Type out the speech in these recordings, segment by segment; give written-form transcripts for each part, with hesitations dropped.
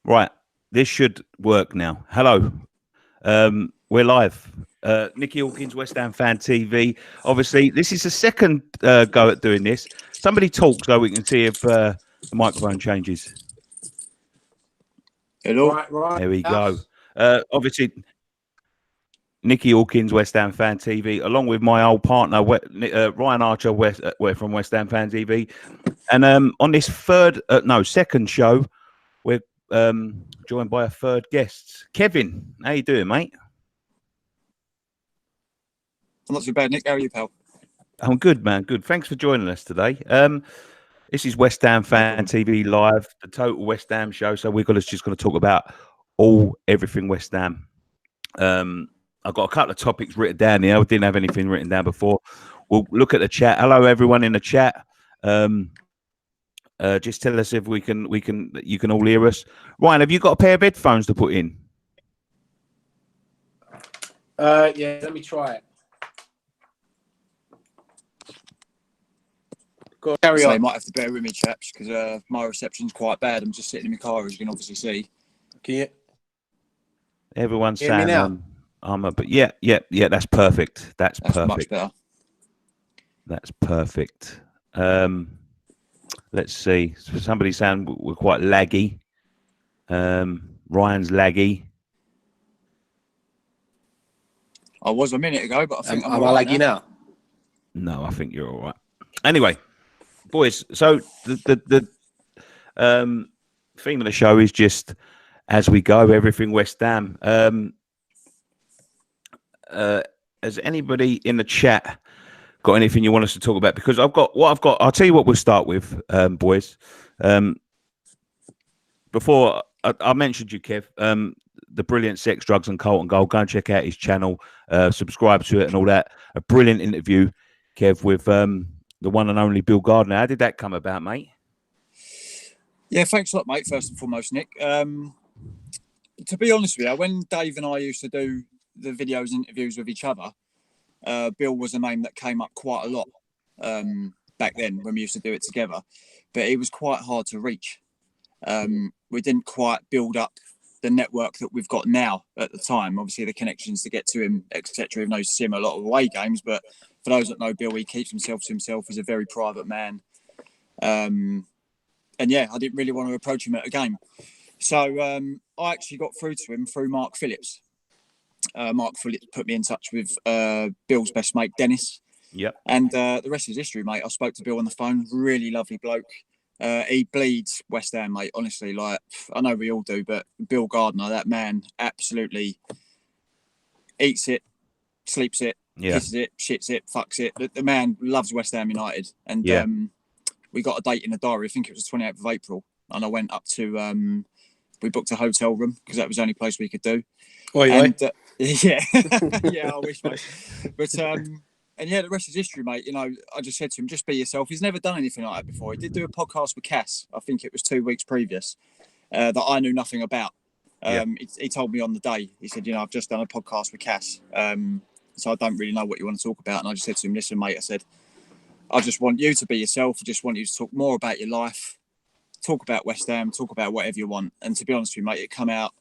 Right, this should work now. Hello, we're live. Nicky Hawkins, West Ham Fan TV. Obviously, this is the second go at doing this. Somebody talk so we can see if the microphone changes. Hello. Right. There we go. Obviously, Nicky Hawkins, West Ham Fan TV, along with my old partner, Ryan Archer, we're from West Ham Fan TV. And on this second show, we're joined by a third guest. Kevin, how you doing, mate? I'm not too bad, Nick. How are you, pal? I'm good, man. Good. Thanks for joining us today. This is West Ham Fan TV Live, the total West Ham show. So we're just going to talk about everything West Ham. I've got a couple of topics written down here. I didn't have anything written down before. We'll look at the chat. Hello, everyone in the chat. Just tell us if you can all hear us. Ryan, have you got a pair of headphones to put in? Yeah, let me try it. Go carry So on. you might have to bear with me, chaps, because my reception's quite bad. I'm just sitting in my car, as you can obviously see. Can you Everyone's hear me saying now? but yeah, that's perfect. That's perfect. Much better. That's perfect. Let's see. So somebody's saying we're quite laggy. Ryan's laggy. I was a minute ago, but I think Am I'm I all right laggy now? No, I think you're all right. Anyway, boys, so the theme of the show is just as we go, everything West Ham. Has anybody in the chat got anything you want us to talk about? Because I've got. I'll tell you what we'll start with, boys. Before I mentioned you, Kev, the brilliant Sex, Drugs and Colton Gold. Go and check out his channel, subscribe to it and all that. A brilliant interview, Kev, with the one and only Bill Gardner. How did that come about, mate? Yeah, thanks a lot, mate, first and foremost, Nick. To be honest with you, when Dave and I used to do the videos and interviews with each other, Bill was a name that came up quite a lot back then when we used to do it together. But he was quite hard to reach. We didn't quite build up the network that we've got now at the time. Obviously, the connections to get to him, etc. Even though you see him a lot of away games, but for those that know Bill, he keeps himself to himself. He's a very private man. And yeah, I didn't really want to approach him at a game. So I actually got through to him through Mark Phillips. Mark Phillips put me in touch with Bill's best mate, Dennis. Yep. And the rest is history, mate. I spoke to Bill on the phone. Really lovely bloke. He bleeds West Ham, mate. Honestly, like, I know we all do, but Bill Gardner, that man, absolutely eats it, sleeps it, kisses it, shits it, fucks it. The man loves West Ham United. And we got a date in the diary. I think it was the 28th of April. And I went up to, we booked a hotel room because that was the only place we could do. Oi. Yeah, yeah, I wish, mate. But and yeah, the rest is history, mate. You know, I just said to him, just be yourself. He's never done anything like that before. He did do a podcast with Cass. I think it was 2 weeks previous that I knew nothing about. He told me on the day. He said, you know, I've just done a podcast with Cass, so I don't really know what you want to talk about. And I just said to him, listen, mate. I said, I just want you to be yourself. I just want you to talk more about your life. Talk about West Ham. Talk about whatever you want. And to be honest with you, mate, it come out.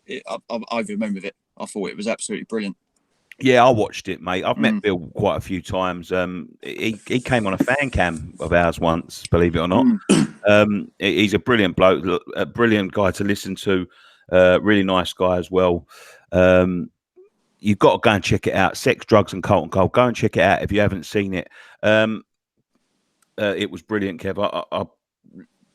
I remembered it. I thought it was absolutely brilliant. Yeah, I watched it, mate. I've met Bill quite a few times. He came on a fan cam of ours once, believe it or not. He's a brilliant bloke, a brilliant guy to listen to. Really nice guy as well. You've got to go and check it out. Sex, Drugs and Colton Gold. Go and check it out if you haven't seen it. It was brilliant, Kev. I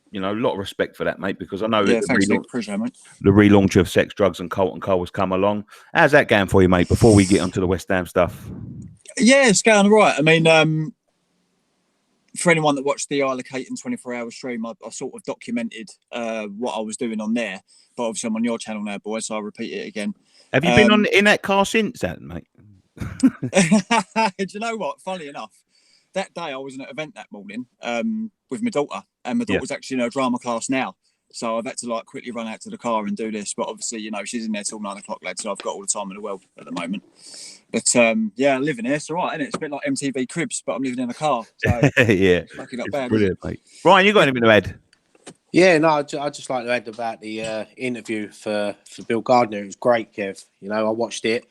you know, a lot of respect for that, mate, because I know Appreciate it, mate. The relaunch of Sex, Drugs and Colton Cole has come along. How's that going for you, mate, before we get onto the West Ham stuff? Yeah, it's going all right. I mean, for anyone that watched the Isla Caton 24-hour stream, I sort of documented what I was doing on there. But obviously I'm on your channel now, boys, so I'll repeat it again. Have you been in that car since then, mate? Do you know what? Funny enough, that day I was in an event that morning with my daughter, and my daughter was actually in her drama class now. So I've had to like quickly run out to the car and do this. But obviously, you know, she's in there till 9 o'clock, lad. So I've got all the time in the world at the moment. But yeah, living here, it's all right, isn't it? It's a bit like MTV Cribs, but I'm living in a car. So yeah, lucky not bad. Brilliant, mate. Ryan, you got anything to add? Yeah, no, I just like to add about the interview for Bill Gardner. It was great, Kev. You know, I watched it.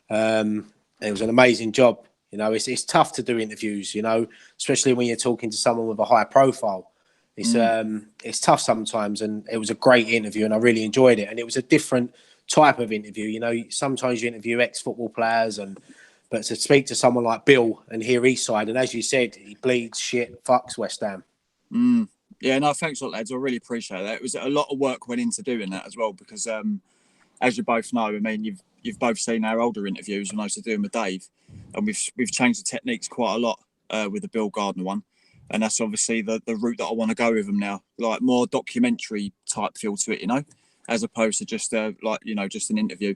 It was an amazing job. You know, it's tough to do interviews. You know, especially when you're talking to someone with a high profile. It's tough sometimes, and it was a great interview, and I really enjoyed it. And it was a different type of interview. You know, sometimes you interview ex-football players, but to speak to someone like Bill and hear his side, and as you said, he bleeds shit, fucks West Ham. Yeah, no, thanks a lot, lads. I really appreciate that. It was a lot of work went into doing that as well, because as you both know, I mean, you've both seen our older interviews when I used to do them with Dave, and we've changed the techniques quite a lot with the Bill Gardner one, and that's obviously the route that I want to go with them now, like more documentary type feel to it, you know, as opposed to just just an interview.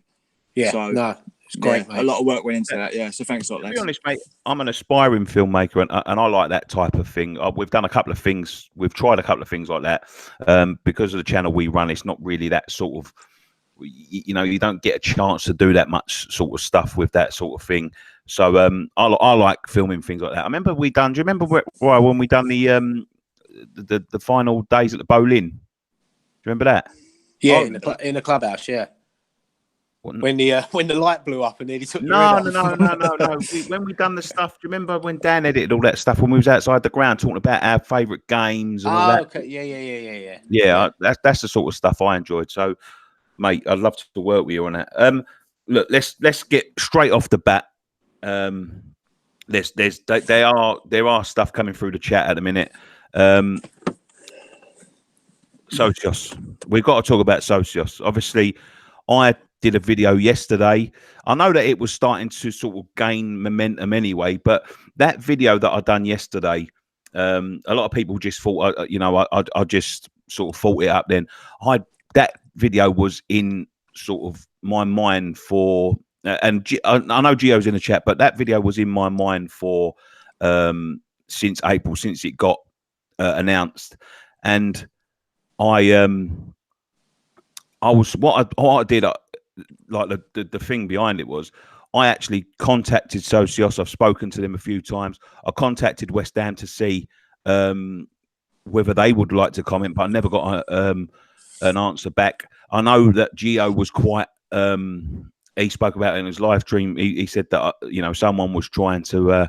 Yeah, so, no, it's great, mate. A lot of work went into that. Yeah, so thanks a lot, lads. To be honest, mate, I'm an aspiring filmmaker, and I like that type of thing. We've done a couple of things. We've tried a couple of things like that. Because of the channel we run, it's not really that sort of, you know, you don't get a chance to do that much sort of stuff with that sort of thing. So I like filming things like that. I remember do you remember when we done the final days at the Bowlin? Do you remember that? Yeah, in the clubhouse, yeah. When the light blew up and then he took your head off. No. When we done the stuff, do you remember when Dan edited all that stuff when we was outside the ground talking about our favourite games and all that? Okay, yeah. Yeah, that's the sort of stuff I enjoyed. So, mate, I'd love to work with you on that. Look, let's get straight off the bat. There are stuff coming through the chat at the minute. Socios, we've got to talk about Socios. Obviously, I did a video yesterday. I know that it was starting to sort of gain momentum anyway, but that video that I done yesterday, a lot of people just thought, I just sort of thought it up. Then that video was in sort of my mind for, and I know Gio's in the chat, but that video was in my mind for since April, since it got announced, and I did. Like the thing behind it was, I actually contacted Socios. I've spoken to them a few times. I contacted West Ham to see whether they would like to comment, but I never got an answer back. I know that Gio was quite. He spoke about it in his live stream. He said that someone was trying to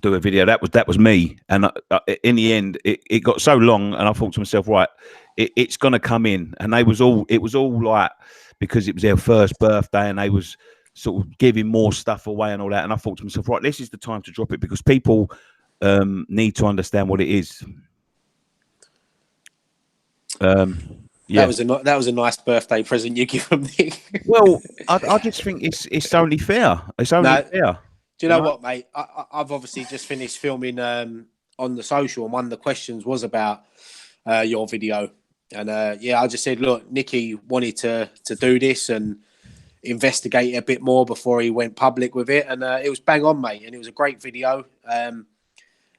do a video. That was me, and in the end, it got so long, and I thought to myself, right, it's going to come in, and it was all like, because it was their first birthday, and they was sort of giving more stuff away and all that, and I thought to myself, right, this is the time to drop it, because people need to understand what it is. Yeah, that was a nice birthday present you give them, Nick. Well, I just think it's only fair. It's only fair. Do you know what, mate? I've obviously just finished filming on the social, and one of the questions was about your video. And I just said, look, Nicky wanted to do this and investigate it a bit more before he went public with it. And it was bang on, mate. And it was a great video. And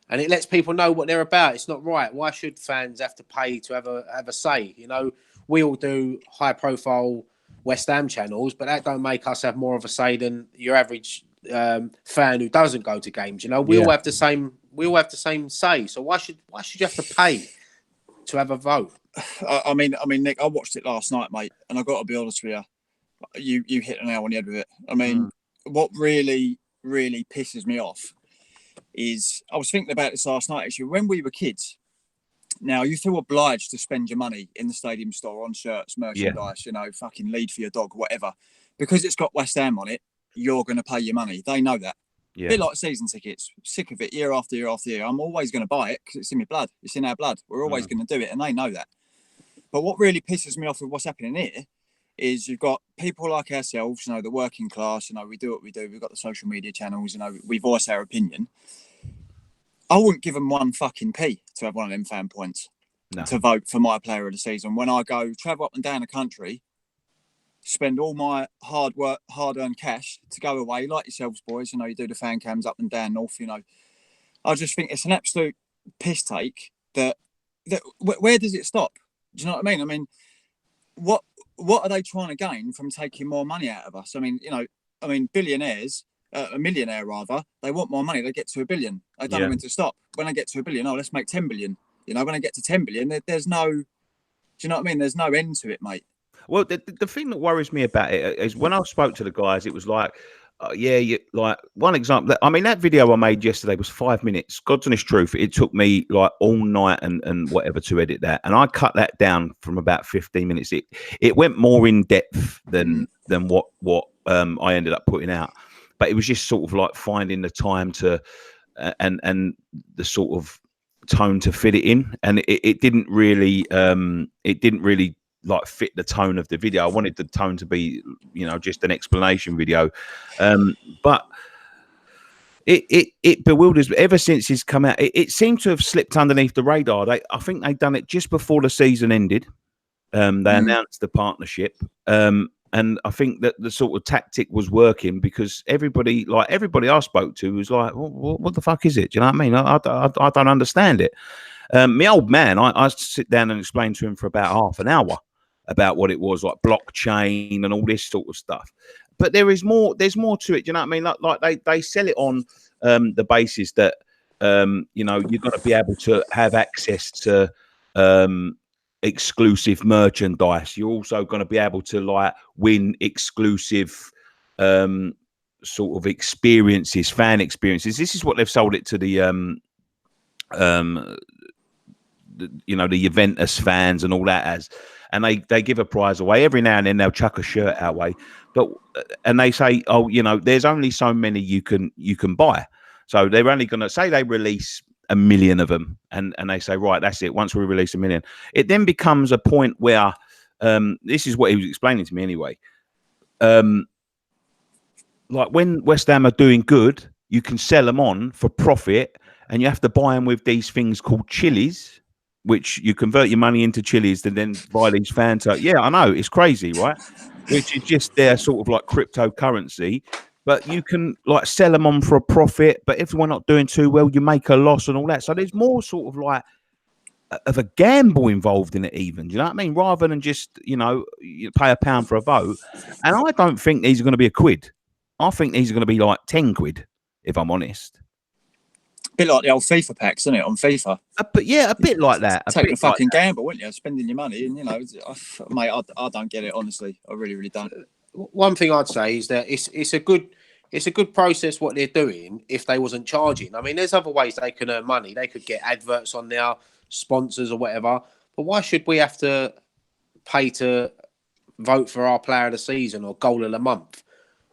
it lets people know what they're about. It's not right. Why should fans have to pay to have a say? You know, we all do high profile West Ham channels, but that don't make us have more of a say than your average fan who doesn't go to games. You know, we all have the same say. So why should you have to pay to have a vote? I mean, Nick, I watched it last night, mate, and I got to be honest with you. You hit the nail on the head with it. I mean, what really, really pisses me off is, I was thinking about this last night, actually, when we were kids. Now, you feel obliged to spend your money in the stadium store on shirts, merchandise, fucking lead for your dog, whatever, because it's got West Ham on it. You're going to pay your money. They know that. Yeah. A bit like season tickets. Sick of it year after year after year. I'm always going to buy it because it's in my blood. It's in our blood. We're always going to do it, and they know that. But what really pisses me off with what's happening here is you've got people like ourselves, the working class, we do what we do. We've got the social media channels, we voice our opinion. I wouldn't give them one fucking p to have one of them fan points to vote for my player of the season. When I go travel up and down the country, spend all my hard-earned cash to go away, like yourselves, boys. You do the fan cams up and down north. I just think it's an absolute piss take. That where does it stop? Do you know what I mean? I mean, what are they trying to gain from taking more money out of us? I mean, billionaires, a millionaire rather, they want more money. They get to $1 billion. They don't know when to stop. When they get to $1 billion, let's make 10 billion. You know, when I get to 10 billion, there's no, do you know what I mean? There's no end to it, mate. Well, the thing that worries me about it is when I spoke to the guys, it was like, like one example. I mean, that video I made yesterday was 5 minutes. God's honest truth, it took me like all night and whatever to edit that, and I cut that down from about 15 minutes. It went more in depth than what I ended up putting out, but it was just sort of like finding the time to and the sort of tone to fit it in, and it didn't really like fit the tone of the video. I wanted the tone to be, you know, just an explanation video, but it bewilders. Ever since it's come out, it seemed to have slipped underneath the radar. I think they'd done it just before the season ended. They announced the partnership, and I think that the sort of tactic was working because everybody I spoke to was like, what the fuck is it? Do you know what I mean? I don't understand it. My old man, I sit down and explain to him for about half an hour about what it was, like blockchain and all this sort of stuff. But there's more to it. Do you know what I mean? Like they sell it on the basis that you know, you're going to be able to have access to exclusive merchandise. You're also going to be able to like win exclusive sort of experiences, fan experiences. This is what they've sold it to the you know, the Juventus fans and all that as. And they give a prize away every now and then. They'll chuck a shirt our way, and they say, oh, you know, there's only so many you can buy. So they're only going to say they release 1 million of them, and they say, right, that's it. Once we release 1 million, it then becomes a point where this is what he was explaining to me anyway. Like when West Ham are doing good, you can sell them on for profit, and you have to buy them with these things called chilies, which you convert your money into chilies and then buy these fans. Yeah, I know, it's crazy, right? Which is just their sort of like cryptocurrency, but you can like sell them on for a profit. But if we're not doing too well, you make a loss and all that. So there's more sort of like of a gamble involved in it, even. Do you know what I mean? Rather than just, you know, you pay £1 for a vote. And I don't think these are going to be a quid. I think these are going to be like 10 quid, if I'm honest. Bit like the old FIFA packs, isn't it, on FIFA? But yeah, a bit like that. Take a fucking gamble, wouldn't you? Spending your money, and you know, mate, I don't get it, honestly. I really, really don't. One thing I'd say is that it's a good process what they're doing if they wasn't charging. I mean, there's other ways they can earn money. They could get adverts on their sponsors or whatever. But why should we have to pay to vote for our player of the season or goal of the month?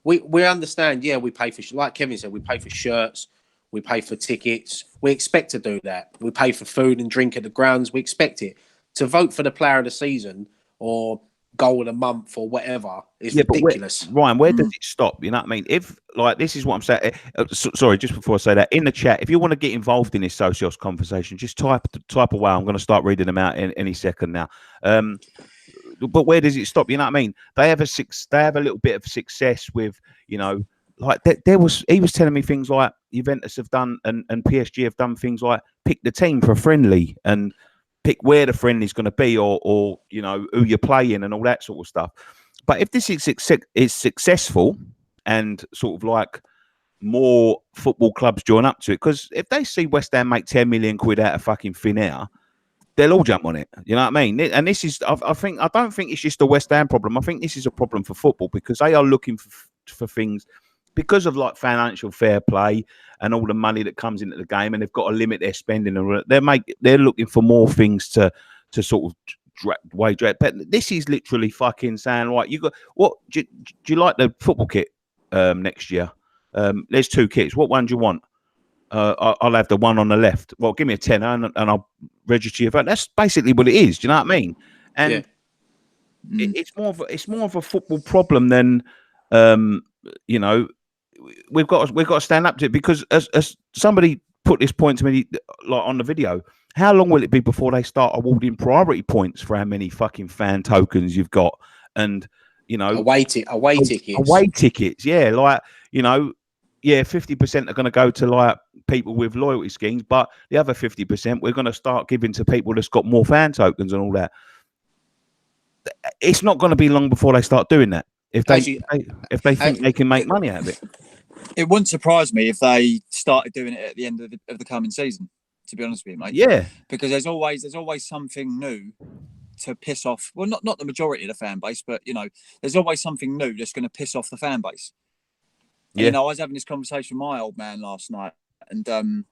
We understand, yeah, we pay for, like Kevin said, we pay for shirts. We pay for tickets. We expect to do that. We pay for food and drink at the grounds. We expect it. To vote for the player of the season or goal of the month or whatever is ridiculous. Ryan, where does it stop? You know what I mean? If, like, this is what I'm saying. Sorry, just before I say that, in the chat, if you want to get involved in this Socios conversation, just type away. I'm going to start reading them out in any second now. But where does it stop? You know what I mean? They have a little bit of success with, you know, like he was telling me things like Juventus have done and PSG have done things like pick the team for a friendly and pick where the friendly is going to be or you know who you're playing and all that sort of stuff. But if this is successful and sort of like more football clubs join up to it, because if they see West Ham make 10 million quid out of fucking thin air, they'll all jump on it. You know what I mean? And this is, I don't think it's just a West Ham problem. I think this is a problem for football because they are looking for things. Because of like financial fair play and all the money that comes into the game, and they've got to limit their spending, and they're looking for more things to sort of wage out. But this is literally fucking saying, right, you got what? Do you like the football kit next year? There's 2 kits. What one do you want? I'll have the one on the left. Well, give me a tenner and I'll register your vote. That's basically what it is. Do you know what I mean? And it's more of a football problem than you know. We've got to stand up to it because as somebody put this point to me like on the video, how long will it be before they start awarding priority points for how many fucking fan tokens you've got? And you know, away tickets, yeah, like, you know, yeah, 50% are going to go to like people with loyalty schemes, but the other 50% we're going to start giving to people that's got more fan tokens and all that. It's not going to be long before they start doing that. If they think they can make money out of it. It wouldn't surprise me if they started doing it at the end of the coming season. to be honest with you, mate. Yeah, because there's always something new to piss off. Well, not the majority of the fan base, but you know, there's always something new that's going to piss off the fan base. And, you know, I was having this conversation with my old man last night, and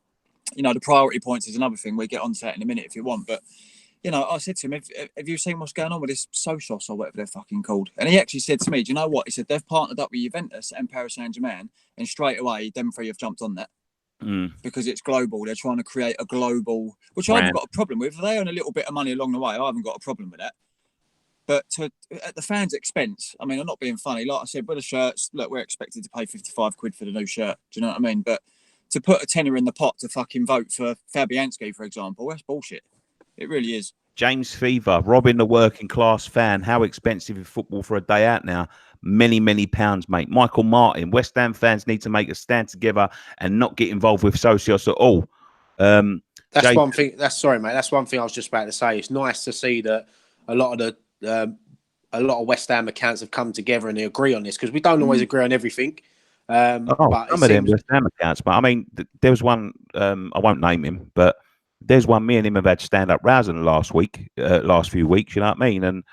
you know, the priority points is another thing. We get onto that in a minute if you want, but you know, I said to him, have you seen what's going on with this Socios or whatever they're fucking called? And he actually said to me, do you know what? He said, they've partnered up with Juventus and Paris Saint-Germain, and straight away, them three have jumped on that. Because it's global. They're trying to create a global, which I haven't got a problem with. If they earn a little bit of money along the way, I haven't got a problem with that. But at the fans' expense, I mean, I'm not being funny. Like I said, with the shirts, look, we're expected to pay 55 quid for the new shirt. Do you know what I mean? But to put a tenner in the pot to fucking vote for Fabianski, for example, that's bullshit. It really is. James Fever, robbing the working class fan. How expensive is football for a day out now? Many, many pounds, mate. Michael Martin, West Ham fans need to make a stand together and not get involved with Socios at all. That's one thing. Sorry, mate. That's one thing I was just about to say. It's nice to see that a lot of West Ham accounts have come together and they agree on this, because we don't always agree on everything. But some of them West Ham accounts, but I mean, there was one. I won't name him, but there's one me and him have had stand-up rows in the last few weeks. You know what I mean? And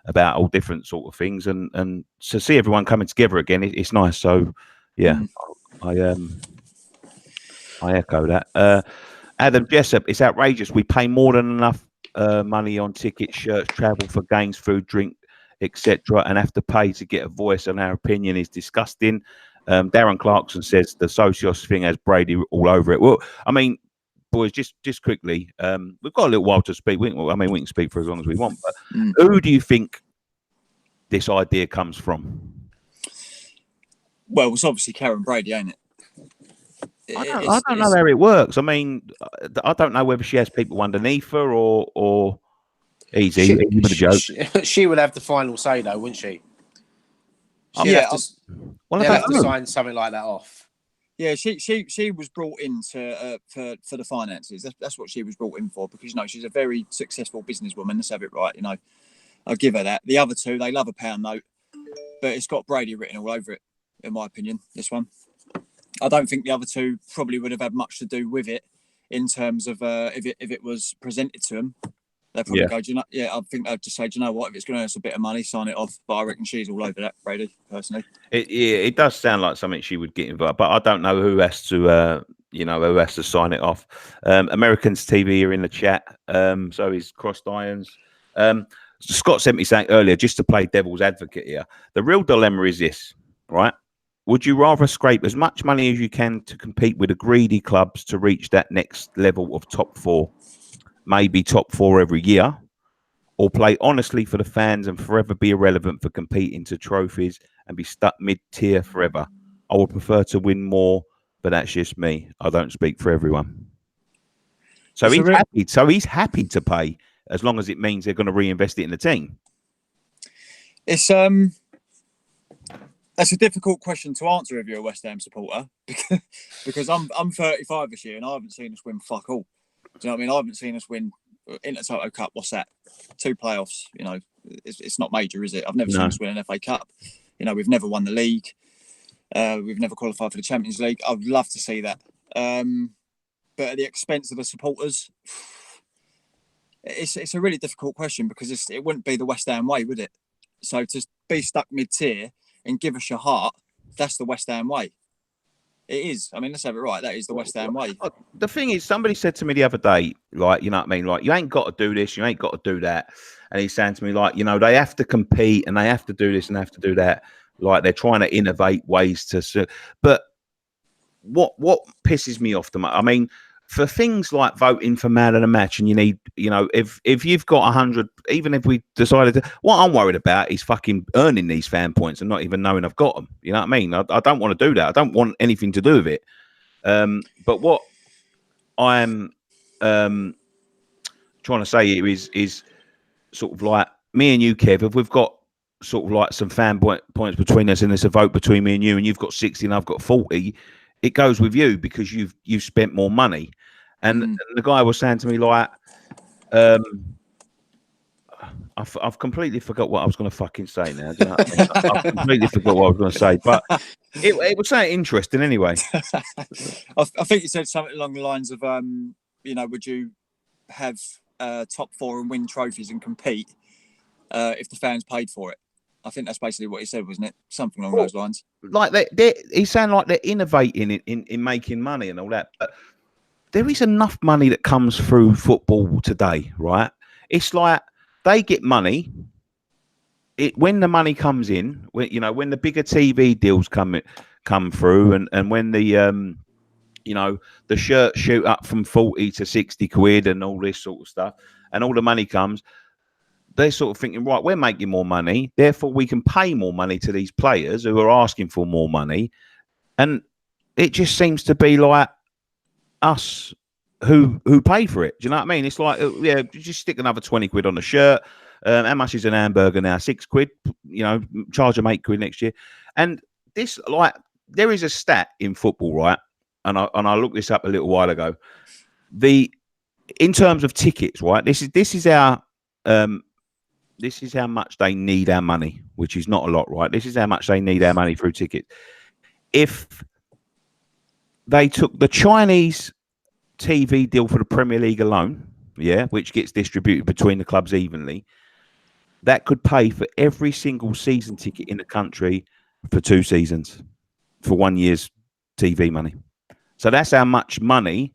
about all different sort of things, and to see everyone coming together again, it's nice. So, yeah, I echo that. Adam Jessup, it's outrageous. We pay more than enough money on tickets, shirts, travel for games, food, drink, etc., and have to pay to get a voice, and our opinion is disgusting. Darren Clarkson says the Socios thing has Brady all over it. Well, I mean, boys, just quickly, we've got a little while to speak. We can speak for as long as we want, but who do you think this idea comes from? Well, it's obviously Karen Brady, ain't it? I don't know how it works. I mean, I don't know whether she has people underneath her or easy. She would have the final say, though, wouldn't she? She'd have to sign something like that off. Yeah, she was brought in for the finances. That's what she was brought in for, because, you know, she's a very successful businesswoman. Let's have it right, you know. I'll give her that. The other two, they love a pound note, but it's got Brady written all over it, in my opinion, this one. I don't think the other two probably would have had much to do with it in terms of if it was presented to them. They'd probably go, do you know, I think they'd just say, do you know what, if it's going to earn us a bit of money, sign it off. But I reckon she's all over that, Brady, personally. It does sound like something she would get involved, but I don't know who has to, who has to sign it off. Americans TV are in the chat, so he's crossed irons. Scott sent me saying earlier, just to play devil's advocate here, the real dilemma is this, right? Would you rather scrape as much money as you can to compete with the greedy clubs to reach that next level of top four, maybe top four every year, or play honestly for the fans and forever be irrelevant for competing to trophies and be stuck mid-tier forever? I would prefer to win more, but that's just me. I don't speak for everyone. So he's happy to pay as long as it means they're going to reinvest it in the team. That's a difficult question to answer if you're a West Ham supporter, because I'm 35 this year and I haven't seen us win fuck all. Do you know what I mean? I haven't seen us win Intertoto Cup. What's that? 2 playoffs. You know, it's not major, is it? I've never seen us win an FA Cup. You know, we've never won the league. We've never qualified for the Champions League. I'd love to see that. But at the expense of the supporters, it's a really difficult question, because it wouldn't be the West Ham way, would it? So to be stuck mid-tier and give us your heart, that's the West Ham way. It is. I mean, let's have it right. That is the West Ham way. The thing is, somebody said to me the other day, like, you know what I mean? Like, you ain't got to do this, you ain't got to do that. And he's saying to me, like, you know, they have to compete and they have to do this and they have to do that. Like, they're trying to innovate ways to... But what pisses me off the most, I mean, for things like voting for man of the match, and you need, you know, if you've got 100, even if we decided to, what I'm worried about is fucking earning these fan points and not even knowing I've got them. You know what I mean? I don't want to do that. I don't want anything to do with it. But what I'm trying to say here is sort of like me and you, Kev, if we've got sort of like some fan points between us and there's a vote between me and you've got 60 and I've got 40, it goes with you because you've spent more money. And the guy was saying to me, like, I've completely forgot what I was going to fucking say now. Do you know what I mean? I've completely forgot what I was going to say, but it was something interesting anyway. I think you said something along the lines of would you have top four and win trophies and compete if the fans paid for it? I think that's basically what he said, wasn't it? Something along those lines. Like he's saying like they're innovating in making money and all that, but there is enough money that comes through football today, right? It's like they get money. When the money comes in, when the bigger TV deals come through, and when the the shirts shoot up from 40 to 60 quid and all this sort of stuff, and all the money comes, they're sort of thinking, right, we're making more money, therefore we can pay more money to these players who are asking for more money. And it just seems to be like us who pay for it. Do you know what I mean? It's like, yeah, just stick another 20 quid on the shirt. How much is an hamburger now? 6 quid, charge them 8 quid next year. And this, like, there is a stat in football, right? And I looked this up a little while ago. In terms of tickets, right? This is how much they need our money, which is not a lot, right? This is how much they need our money through tickets. If they took the Chinese TV deal for the Premier League alone, yeah, which gets distributed between the clubs evenly, that could pay for every single season ticket in the country for 2 seasons, for 1 year's TV money. So that's how much money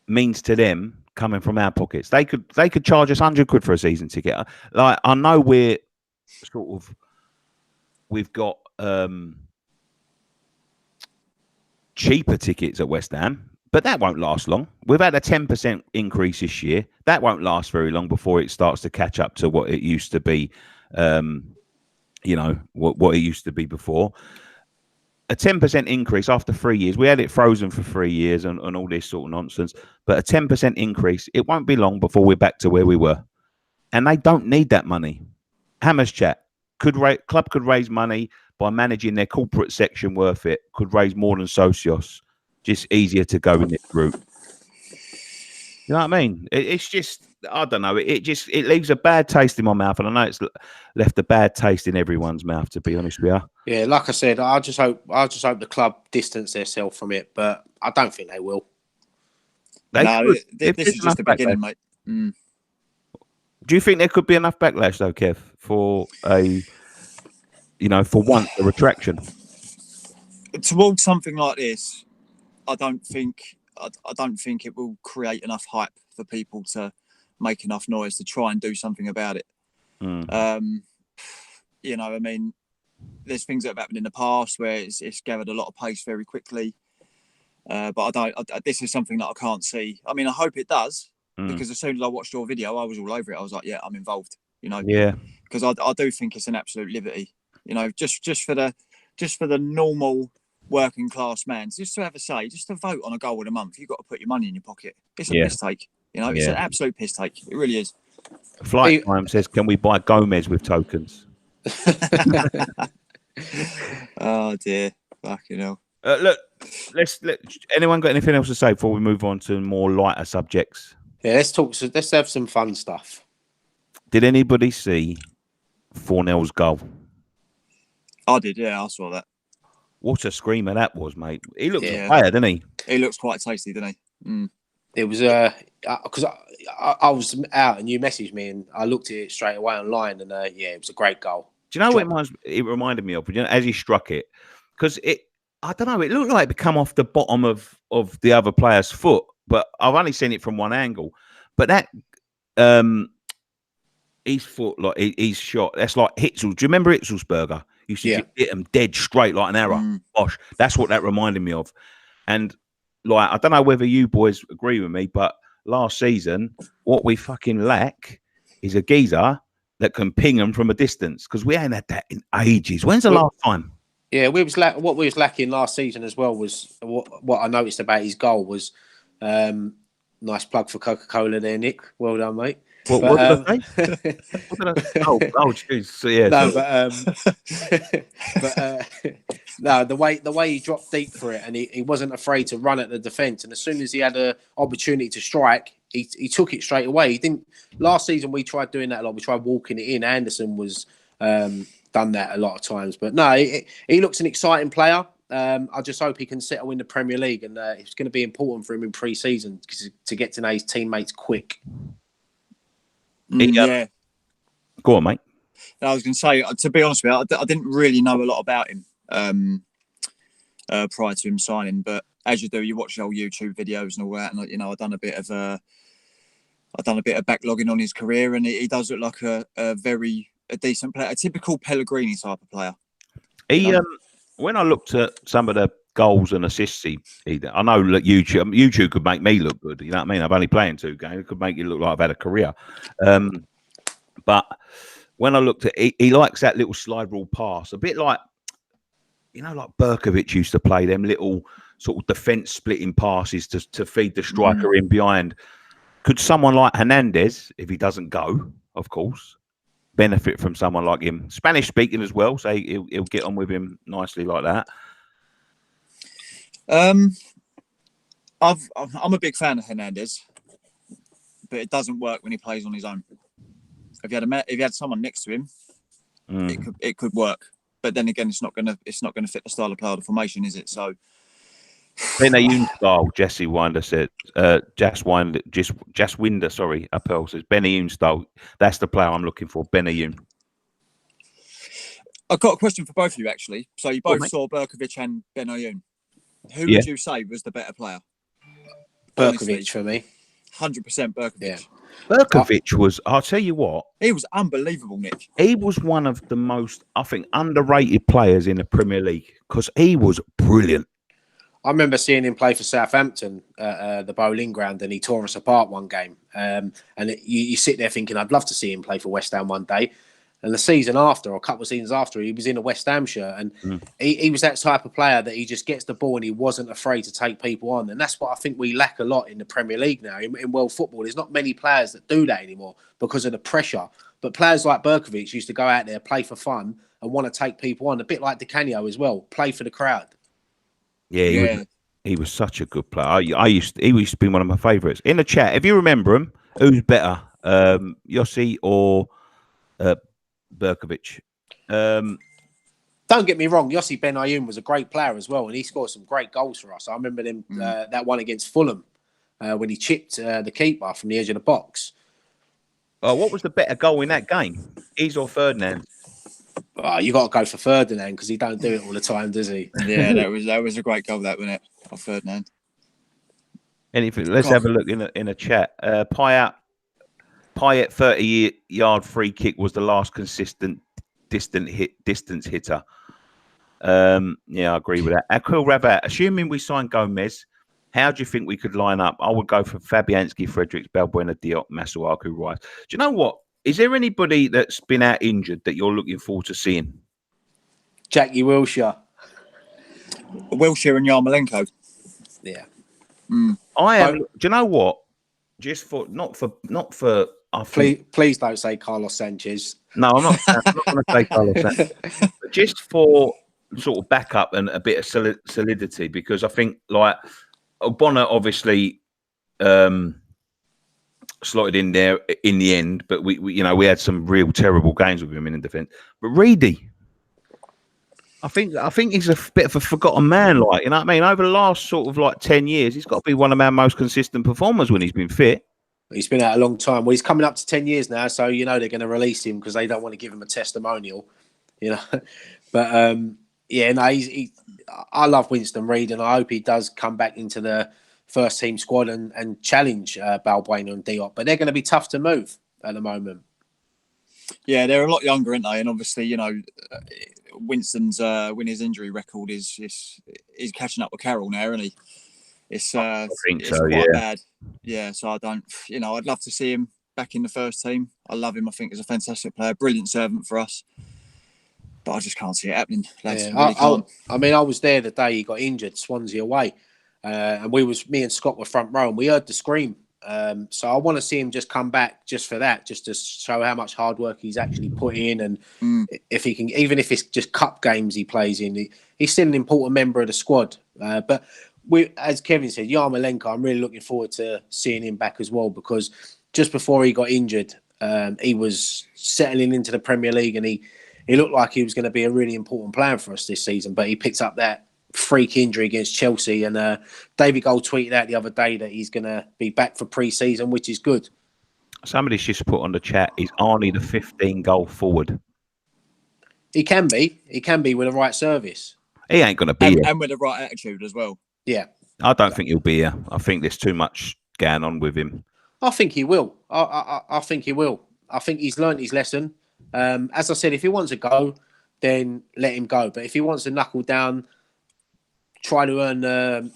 means to them coming from our pockets. They could charge us 100 quid for a season ticket. Like, I know we've got cheaper tickets at West Ham, but that won't last long. We've had a 10% increase this year. That won't last very long before it starts to catch up to what it used to be. What it used to be before. A 10% increase after 3 years. We had it frozen for 3 years and all this sort of nonsense. But a 10% increase, it won't be long before we're back to where we were. And they don't need that money. Hammers Chat club could raise money by managing their corporate section worth it. Could raise more than Socios. Just easier to go in this route. You know what I mean? It's just, I don't know. It leaves a bad taste in my mouth, and I know it's left a bad taste in everyone's mouth, to be honest with you. Yeah, like I said, I just hope the club distance themselves from it, but I don't think they will. This is just the beginning, mate. Mm. Do you think there could be enough backlash, though, Kev, for a retraction towards something like this? I don't think it will create enough hype for people to make enough noise to try and do something about it. I mean, there's things that have happened in the past where it's gathered a lot of pace very quickly. But this is something that I can't see. I mean, I hope it does, because as soon as I watched your video, I was all over it. I was like, yeah, I'm involved, Yeah. Because I do think it's an absolute liberty, just for the normal working class man, just to have a say, just to vote on a goal of the month, you've got to put your money in your pocket. It's a piss take, it's an absolute piss take. It really is. Flight Time says, can we buy Gomez with tokens? Oh dear, fucking hell. Look, anyone got anything else to say before we move on to more lighter subjects? Yeah, let's have some fun stuff. Did anybody see Fornell's goal? I did, yeah, I saw that. What a screamer that was, mate. He looks tired, doesn't he? He looks quite tasty, doesn't he? Mm. It was because I was out and you messaged me and I looked at it straight away online, and it was a great goal. Do you know what it reminded me of? As he struck it, because I don't know, it looked like it come off the bottom of the other player's foot, but I've only seen it from one angle. But that his foot, like he's shot. That's like Hitzel. Do you remember Hitzelsberger? You see, hit him dead straight like an arrow. Gosh, that's what that reminded me of. And like, I don't know whether you boys agree with me, but last season, what we fucking lack is a geezer that can ping them from a distance, because we ain't had that in ages. When's the last time? Yeah, what we was lacking last season as well was what I noticed about his goal was nice plug for Coca-Cola there, Nick. Well done, mate. What did I say? Oh, jeez. So, yeah. No, no, the way he dropped deep for it, and he wasn't afraid to run at the defence. And as soon as he had an opportunity to strike, he took it straight away. He didn't. Last season we tried doing that a lot. We tried walking it in. Anderson was done that a lot of times, but no, he looks an exciting player. I just hope he can settle in the Premier League, and it's going to be important for him in pre-season to get to know his teammates quick. Yeah. Go on, mate. I was going to say, to be honest with you, I didn't really know a lot about him prior to him signing, but as you do, you watch old YouTube videos and all that, and I've done a bit of backlogging on his career, and he does look like a decent player, a typical Pellegrini type of player. When I looked at some of the goals and assists I know that YouTube could make me look good. You know what I mean? I've only playing 2 games. It could make you look like I've had a career. But when I looked at he likes that little slide rule pass, a bit like, like Berkovic used to play them little sort of defence splitting passes to feed the striker in behind. Could someone like Hernandez, if he doesn't go, of course, benefit from someone like him? Spanish speaking as well, so he'll get on with him nicely like that. I'm a big fan of Hernandez, but it doesn't work when he plays on his own. If you had someone next to him, it could work. But then again, it's not gonna fit the style of play of the formation, is it? So Benayoun style, Jesse Winder said. Just Winder, sorry, Appel says Benayoun style. That's the player I'm looking for, Benayoun. I've got a question for both of you, actually. So you both saw Berkovic and Benayoun. Who would you say was the better player? Berkovic for me. 100% Berkovic. Yeah. Berkovic was, I'll tell you what. He was unbelievable, Nick. He was one of the most, I think, underrated players in the Premier League because he was brilliant. I remember seeing him play for Southampton at the Bowling Ground, and he tore us apart one game. You sit there thinking, I'd love to see him play for West Ham one day. And the season after, or a couple of seasons after, he was in a West Ham shirt. And he was that type of player that he just gets the ball and he wasn't afraid to take people on. And that's what I think we lack a lot in the Premier League now. In world football, there's not many players that do that anymore because of the pressure. But players like Berkovic used to go out there, play for fun, and want to take people on. A bit like Di Canio as well, play for the crowd. Yeah, he was such a good player. He used to be one of my favourites. In the chat, if you remember him, who's better, Yossi or Berkovic? Don't get me wrong, Yossi Benayoun was a great player as well, and he scored some great goals for us. I remember them that one against Fulham when he chipped the keeper from the edge of the box. Oh, what was the better goal in that game? He's or Ferdinand? Oh, you got to go for Ferdinand because he don't do it all the time, does he? Yeah, that was a great goal, that, wasn't it? Of Ferdinand. Anything? Let's have a look in a chat. Payet 30-yard free kick was the last consistent distance hitter. Yeah, I agree with that. Akil Ravat, assuming we sign Gomez, how do you think we could line up? I would go for Fabianski, Fredericks, Balbuena, Diop, Masuaku, Rice. Do you know what? Is there anybody that's been out injured that you're looking forward to seeing? Jackie Wilshere. Wilshere and Yarmolenko. Yeah. I am. Do you know what? Just for not for. I think, please don't say Carlos Sanchez. No, I'm not going to say Carlos Sanchez. But just for sort of backup and a bit of solidity, because I think like Bonner obviously slotted in there in the end, but we had some real terrible games with him in defence. But Reedy, I think he's a bit of a forgotten man. Like, you know what I mean? Over the last sort of like 10 years, he's got to be one of our most consistent performers when he's been fit. He's been out a long time. Well, he's coming up to 10 years now, so they're going to release him because they don't want to give him a testimonial, But I love Winston Reid, and I hope he does come back into the first team squad and challenge Balbuena and Diop. But they're going to be tough to move at the moment. Yeah, they're a lot younger, aren't they? And obviously, Winston's when his injury record is catching up with Carroll now, isn't he? It's quite bad. Yeah, so I don't, I'd love to see him back in the first team. I love him. I think he's a fantastic player, brilliant servant for us. But I just can't see it happening. Lads. I was there the day he got injured, Swansea away, and me and Scott were front row, and we heard the scream. So I want to see him just come back just for that, just to show how much hard work he's actually put in, and if he can, even if it's just cup games he plays in, he's still an important member of the squad. But as Kevin said, Yarmolenko, I'm really looking forward to seeing him back as well, because just before he got injured, he was settling into the Premier League, and he looked like he was going to be a really important player for us this season. But he picked up that freak injury against Chelsea. And David Gold tweeted out the other day that he's going to be back for pre-season, which is good. Somebody's just put on the chat, is Arnie the 15-goal forward? He can be. He can be with the right service. He ain't going to be here. And with the right attitude as well. Yeah. I don't think he'll be here. I think there's too much going on with him. I think he will. I think he will. I think he's learned his lesson. As I said, if he wants to go, then let him go. But if he wants to knuckle down, try to earn the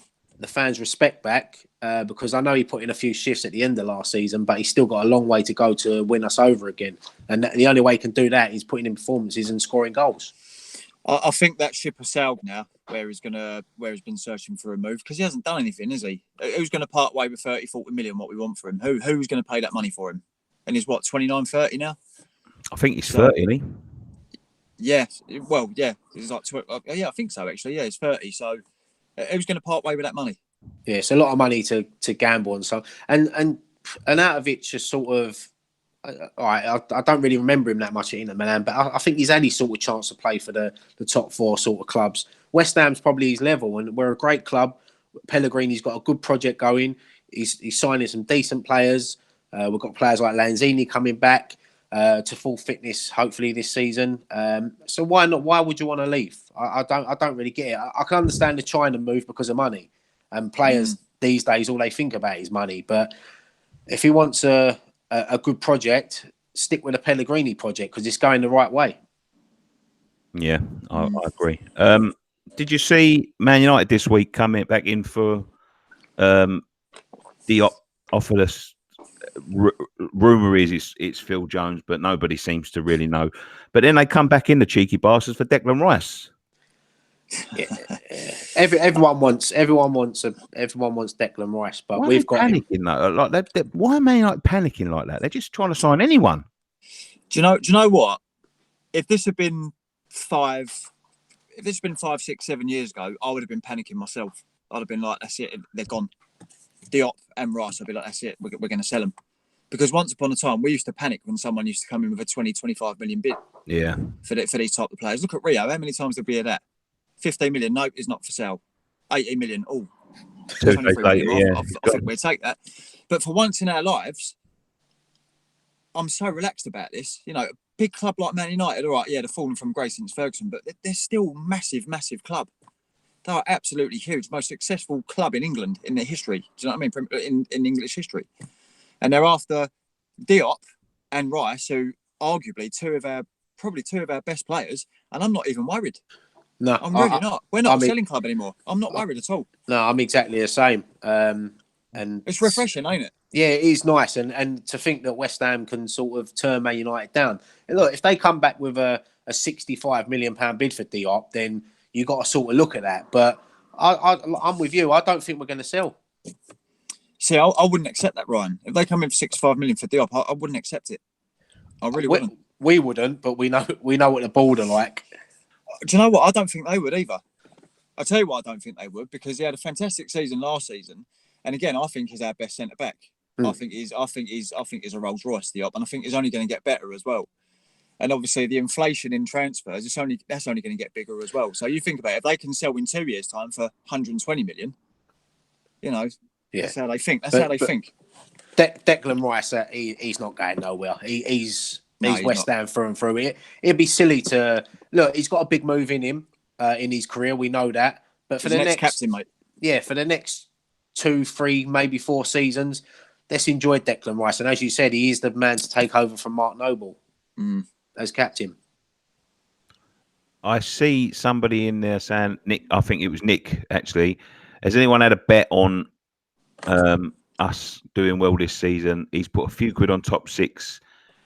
fans' respect back, because I know he put in a few shifts at the end of last season, but he's still got a long way to go to win us over again. And the only way he can do that is putting in performances and scoring goals. I think that ship has sailed now, where he's been searching for a move, because he hasn't done anything, is he? Who's going to part way with 30, 40 million, what we want for him? Who's going to pay that money for him? And he's what, 29, 30 now? I think he's 30, isn't he? Yeah, well, yeah. He's like, yeah, I think so, actually. Yeah, he's 30. So who's going to part way with that money? Yeah, it's a lot of money to gamble and so. And out of it, just sort of, I don't really remember him that much at Inter Milan, but I think he's had his sort of chance to play for the top four sort of clubs. West Ham's probably his level, and we're a great club. Pellegrini's got a good project going. He's signing some decent players. We've got players like Lanzini coming back to full fitness, hopefully this season. So why not? Why would you want to leave? I don't really get it. I can understand the China move because of money, and players these days all they think about is money. But if he wants a good project, stick with the Pellegrini project because it's going the right way. Yeah, I agree. Did you see Man United this week coming back in for the offered us? Rumour is it's Phil Jones, but nobody seems to really know. But then they come back in, the cheeky bastards, for Declan Rice. Yeah. Everyone wants Declan Rice, but why we've got panicking like why am I like panicking like that? They're just trying to sign anyone. Do you know what? If this had been 5, 6, 7 years ago, I would have been panicking myself. I'd have been like, that's it, they're gone. Diop and Rice, I'd be like, that's it, we're going to sell them. Because once upon a time, we used to panic when someone used to come in with a 20, 25 million bid. Yeah. For these type of players. Look at Rio. How many times did we hear that? 15 million, no, it's not for sale. 80 million, oh. 23 million, I think we'd take that. But for once in our lives, I'm so relaxed about this. You know, a big club like Man United, all right, yeah, they're fallen from grace since Ferguson, but they're still massive, massive club. They are absolutely huge. Most successful club in England in their history. Do you know what I mean? In English history. And they're after Diop and Rice, who arguably probably two of our best players. And I'm not even worried. No, I'm really not. We're not a selling club anymore. I'm not worried at all. No, I'm exactly the same. And it's refreshing, ain't it? Yeah, it is nice. And to think that West Ham can sort of turn Man United down. And look, if they come back with a £65 million bid for Diop, then you got to sort of look at that. But I'm with you. I don't think we're going to sell. See, I wouldn't accept that, Ryan. If they come in for 65 million for Diop, I wouldn't accept it. I really wouldn't. We wouldn't, but we know what the board are like. Do you know what? I don't think they would either. I'll tell you why I don't think they would, because he had a fantastic season last season, and again, I think he's our best centre back. I think he's a Rolls Royce, Diop, and I think he's only going to get better as well. And obviously, the inflation in transfers that's only going to get bigger as well. So you think about it, if they can sell in 2 years' time for 120 million, you know, that's how they think. That's how they think. Declan Rice, he's not going nowhere. He's West Ham through and through. It'd be silly to look. He's got a big move in him in his career. We know that. But for the next captain, mate. Yeah, for the next 2, 3, maybe 4 seasons, let's enjoy Declan Rice. And as you said, he is the man to take over from Mark Noble as captain. I see somebody in there saying, Nick, I think it was Nick, actually. Has anyone had a bet on us doing well this season? He's put a few quid on top 6.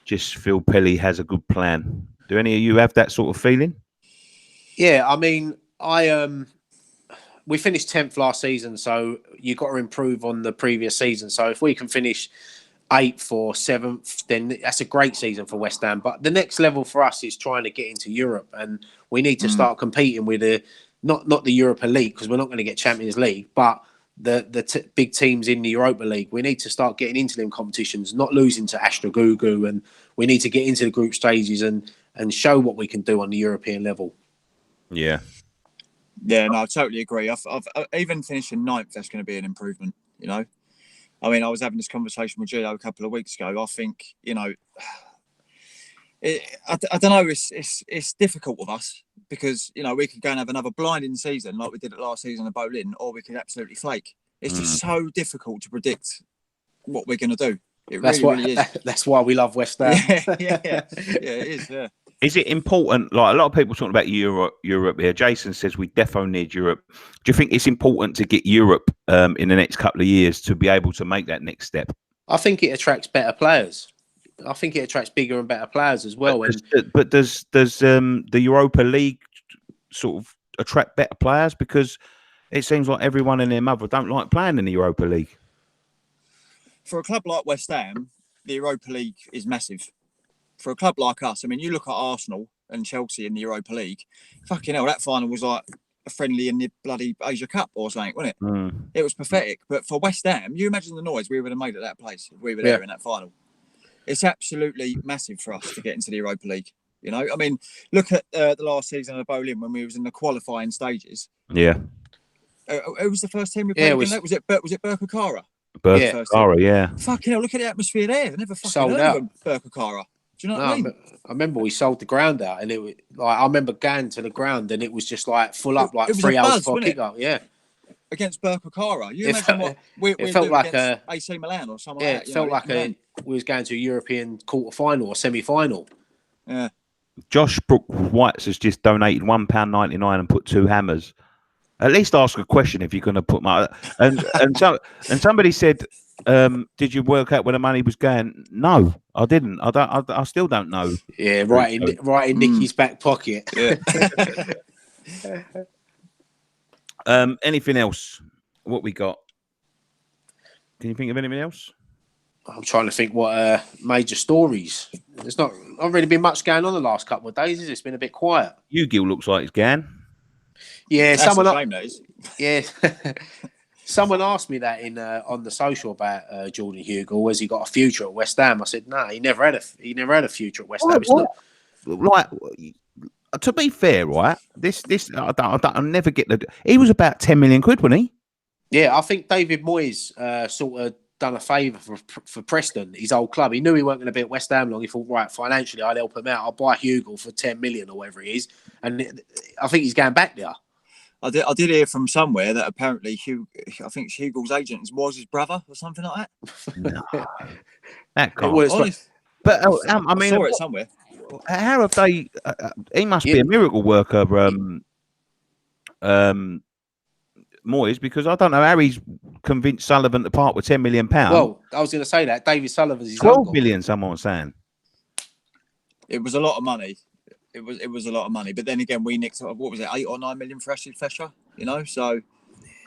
Just feel Pelly has a good plan. Do any of you have that sort of feeling? Yeah, I mean, we finished 10th last season, so you've got to improve on the previous season. So if we can finish 8th or 7th, then that's a great season for West Ham. But the next level for us is trying to get into Europe, and we need to start competing with not the Europa League, because we're not going to get Champions League, but the big teams in the Europa League. We need to start getting into them competitions, not losing to Astra Gugu, and we need to get into the group stages and show what we can do on the European level. Yeah. Yeah, no, I totally agree. I've even finishing ninth, that's going to be an improvement. You know, I mean, I was having this conversation with Gio a couple of weeks ago. I think, you know, I don't know. It's difficult with us because, you know, we could go and have another blinding season like we did it last season at Boleyn, or we could absolutely flake. It's just so difficult to predict what we're going to do. Really is. That's why we love West Ham. Yeah, it is. Yeah. Is it important? Like a lot of people talking about Europe here. Jason says we defo need Europe. Do you think it's important to get Europe in the next couple of years to be able to make that next step? I think it attracts better players. I think it attracts bigger and better players as well. But does the Europa League sort of attract better players? Because it seems like everyone and their mother don't like playing in the Europa League. For a club like West Ham, the Europa League is massive. For a club like us, I mean, you look at Arsenal and Chelsea in the Europa League. Fucking hell, that final was like a friendly in the bloody Asia Cup or something, wasn't it? It was pathetic. But for West Ham, you imagine the noise we would have made at that place if we were there in that final. It's absolutely massive for us to get into the Europa League. You know, I mean, look at the last season of Boleyn when we was in the qualifying stages. Yeah. It was the first team we played. Was it Berkakara? Berkakara, yeah. Fucking hell, look at the atmosphere there. They never fucking sold heard out. of Berkakara. Do you know what I mean? I remember we sold the ground out, and it was like I remember going to the ground, and it was just like full up, like 3 hours before kick-off. Yeah, against Berkakara, you imagine what we felt like against AC Milan or something. Yeah, like that, it felt like we was going to a European quarter-final or semi-final. Yeah. Josh Brooke Whites has just donated £1.99 and put 2 hammers. At least ask a question if you're going to put my and somebody said, did you work out where the money was going? No, I didn't. I still don't know. Yeah, right in Nicky's back pocket. Yeah. Anything else? What we got? Can you think of anything else? I'm trying to think what major stories. There's not really been much going on the last couple of days. It's been a bit quiet. Yu-Gi-Oh looks like it's going. Yeah, that's a shame, that is. Yeah. Someone asked me that on the social about Jordan Hugill. Has he got a future at West Ham? I said, no, he never had a future at West Ham. Like, to be fair, right? This I'll never get the. He was about 10 million quid, wasn't he? Yeah, I think David Moyes sort of done a favour for Preston, his old club. He knew he weren't going to be at West Ham long. He thought, right, financially, I'll help him out. I'll buy Hugill for 10 million or whatever it is, and I think he's going back there. I did hear from somewhere that apparently I think Hugill's agent was his brother or something like that. No, that can't. But I mean, I saw it somewhere. How have they? He must be a miracle worker, Moyes, because I don't know how he's convinced Sullivan to part with £10 million. Well, I was going to say that David Sullivan's his 12 uncle. million. Someone was saying it was a lot of money. It was a lot of money, but then again, we nicked what was it, 8 or 9 million for Ashley Fisher? You know, so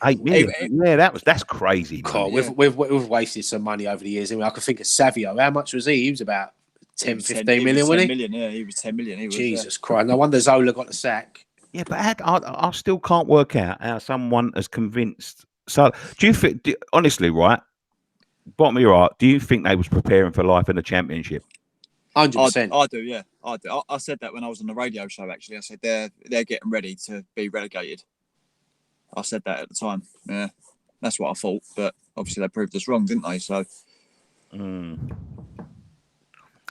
8 million. That's crazy. God, we've wasted some money over the years. I mean, I could think of Savio. How much was he? He was about 10, 15 million, wasn't he? 10 million, yeah, he was 10 million. Jesus Christ! No wonder Zola got the sack. Yeah, but I still can't work out how someone has convinced. So, do you think, honestly, right? Bottom of your heart, do you think they was preparing for life in the Championship? 100%. I do, yeah. I do. I said that when I was on the radio show, actually. I said they're getting ready to be relegated. I said that at the time. Yeah, that's what I thought. But obviously they proved us wrong, didn't they? So.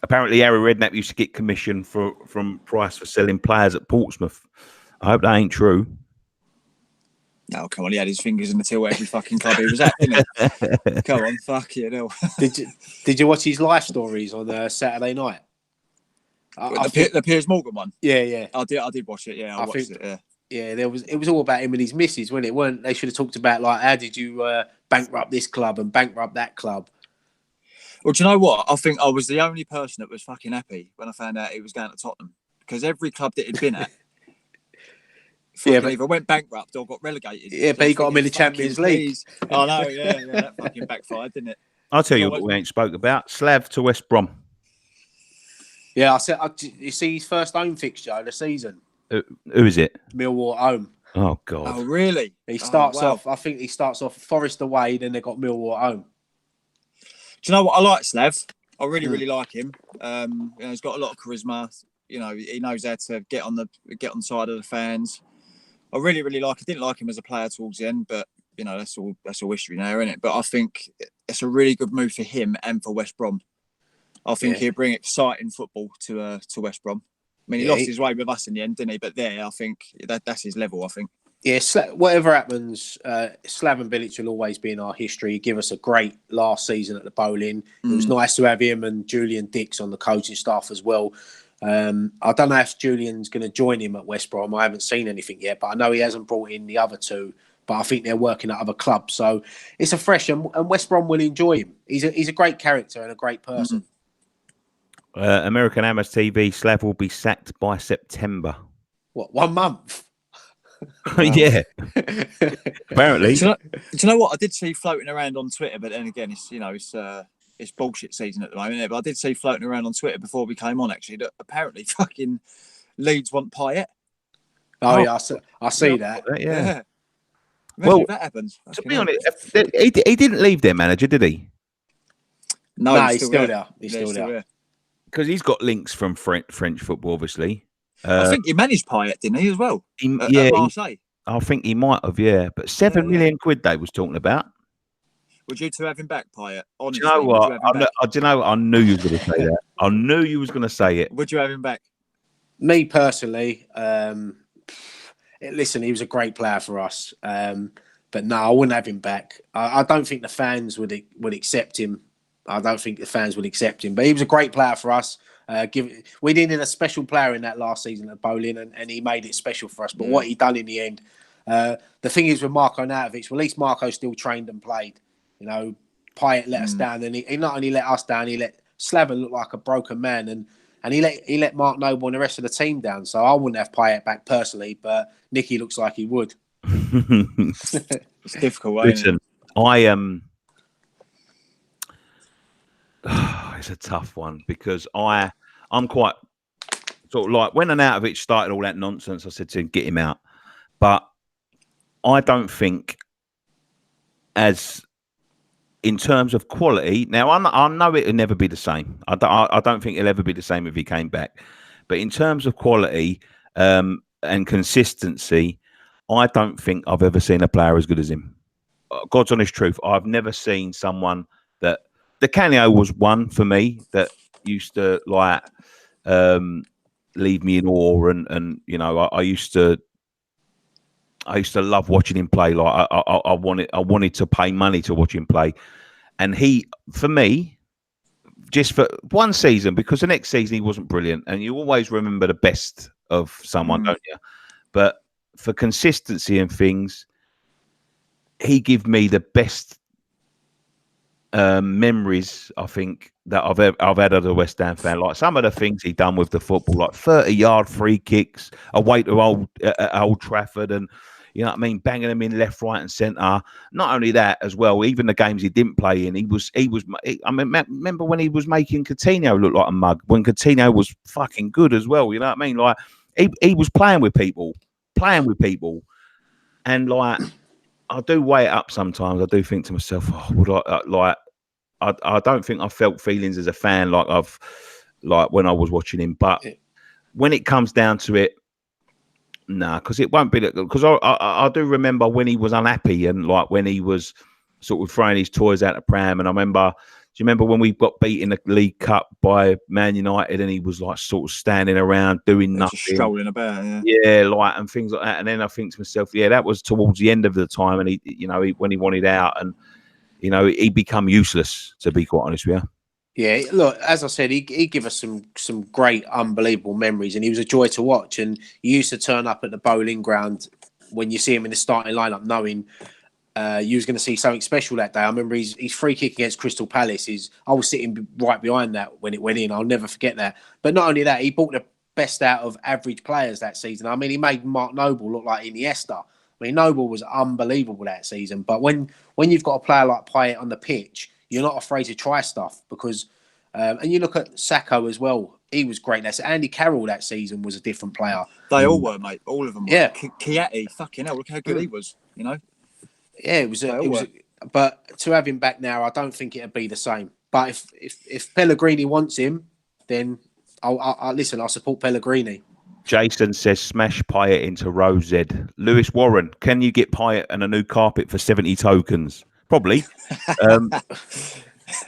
Apparently, Harry Redknapp used to get commission from Price for selling players at Portsmouth. I hope that ain't true. No, come on. He had his fingers in the till every fucking club he was at, didn't he? Come on, fuck you, no. Did you watch his life stories on Saturday night? The Piers Morgan one? Yeah. I did watch it, yeah. I watched it, yeah. Yeah, it was all about him and his missus, wasn't it? They should have talked about, like, how did you bankrupt this club and bankrupt that club? Well, do you know what? I think I was the only person that was fucking happy when I found out he was going to Tottenham. Because every club that he'd been at, either went bankrupt or got relegated. Yeah, but he got him in the Champions League. I know, yeah, that fucking backfired, didn't it? I'll tell you what we ain't spoke about. Slav to West Brom. Yeah, I said, you see his first home fixture of the season? Who is it? Millwall home. Oh, God. Oh, really? He starts off, I think he starts off Forest away, then they got Millwall home. Do you know what? I like Slav. I really, really like him. He's got a lot of charisma. You know, he knows how to get on the side of the fans. I really like. I didn't like him as a player towards the end, but you know that's all history now, isn't it? But I think it's a really good move for him and for West Brom. I think he'll bring exciting football to West Brom. I mean, he lost his way with us in the end, didn't he? But there, I think that's his level. I think. Yeah, whatever happens, Slaven Bilic will always be in our history. He gave us a great last season at the Bowling. It was nice to have him and Julian Dix on the coaching staff as well. I don't know if Julian's going to join him at West Brom. I haven't seen anything yet, but I know he hasn't brought in the other two. But I think they're working at other clubs, so it's a fresh and West Brom will enjoy him. He's a great character and a great person. American Amas TV, Slav will be sacked by September. What, 1 month? Yeah, apparently. Do you know what I did see floating around on Twitter? But then again, it's bullshit season at the moment. But I did see floating around on Twitter before we came on actually that apparently fucking Leeds want Payet. Oh yeah, I see that. Yeah. Well, if that happens. To be honest, he didn't leave their manager, did he? No, he's still there. He's still there. Because he's got links from French football, obviously. I think he managed Payet, didn't he, as well? At Marseille. I think he might have, yeah. But 7 million quid they was talking about. Would you two have him back, Payet? Honestly, do you know what? I knew you was going to say that. I knew you was going to say it. Would you have him back? Me personally, listen, he was a great player for us. But no, I wouldn't have him back. I don't think the fans would accept him. I don't think the fans would accept him. But he was a great player for us. We needed a special player in that last season at Bowling, and he made it special for us. But what he done in the end, the thing is with Marko Nautovic, well, at least Marko still trained and played. You know, Payet let us down, and he not only let us down, he let Slaven look like a broken man, and he let Mark Noble and the rest of the team down. So I wouldn't have Payet back personally, but Nicky looks like he would. It's difficult. Listen, it's a tough one because I'm quite sort of like when Arnautovic started all that nonsense, I said to him, get him out. But I don't think in terms of quality, now I know it'll never be the same. I don't think it'll ever be the same if he came back. But in terms of quality and consistency, I don't think I've ever seen a player as good as him. God's honest truth. I've never seen someone that the Canio was one for me that used to like leave me in awe, and you know I used to love watching him play. Like I wanted to pay money to watch him play, and he for me just for one season, because the next season he wasn't brilliant, and you always remember the best of someone, don't you? But for consistency and things, he gave me the best memories, I think, that I've had as a West Ham fan. Like some of the things he done with the football, like 30-yard free kicks away to Old Trafford, and you know what I mean, banging them in left, right, and centre. Not only that, as well, even the games he didn't play in, he was. I mean, remember when he was making Coutinho look like a mug? When Coutinho was fucking good as well. You know what I mean? Like he was playing with people, and like. I do weigh it up sometimes. I do think to myself, oh, would I like? I don't think I felt feelings as a fan like when I was watching him. But when it comes down to it, nah, because it won't be that. Because I do remember when he was unhappy and like when he was sort of throwing his toys out the pram. And I remember. Do you remember when we got beat in the League Cup by Man United and he was like sort of standing around doing nothing, just strolling about, like and things like that. And then I think to myself, yeah, that was towards the end of the time, and when he wanted out, and he become useless, to be quite honest with you. Yeah, look, as I said, he gave us some great, unbelievable memories, and he was a joy to watch. And you used to turn up at the Bowling Ground when you see him in the starting lineup, knowing. You was going to see something special that day. I remember his free kick against Crystal Palace. I was sitting right behind that when it went in. I'll never forget that. But not only that, he brought the best out of average players that season. I mean, he made Mark Noble look like Iniesta. I mean, Noble was unbelievable that season. But when you've got a player like Payet on the pitch, you're not afraid to try stuff because. And you look at Sacco as well. He was great. That's Andy Carroll that season was a different player. They all were, mate. All of them. Were. Yeah. Chiatti, fucking hell, look how good he was. You know. Yeah, it was. But to have him back now, I don't think it'd be the same. But if Pellegrini wants him, then I'll listen. I'll support Pellegrini. Jason says, smash Pyatt into Rose Z. Lewis Warren, can you get Pyatt and a new carpet for 70 tokens? Probably.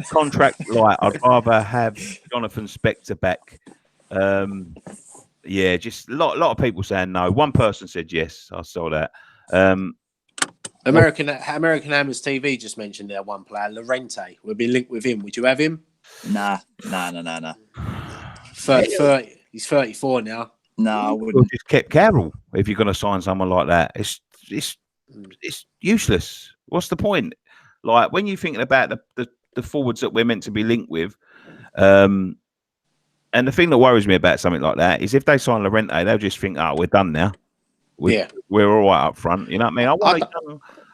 Contract light. I'd rather have Jonathan Spector back. Yeah, just a lot of people saying no. One person said yes. I saw that. American Hammers TV just mentioned their one player, Lorente. We'll be linked with him. Would you have him? Nah. 30, he's 34 now. No, I wouldn't. Just kept Carroll if you're going to sign someone like that. It's useless. What's the point? Like when you're thinking about the forwards that we're meant to be linked with, and the thing that worries me about something like that is if they sign Lorente, they'll just think, "Oh, we're done now. We're all right up front." You know what I mean?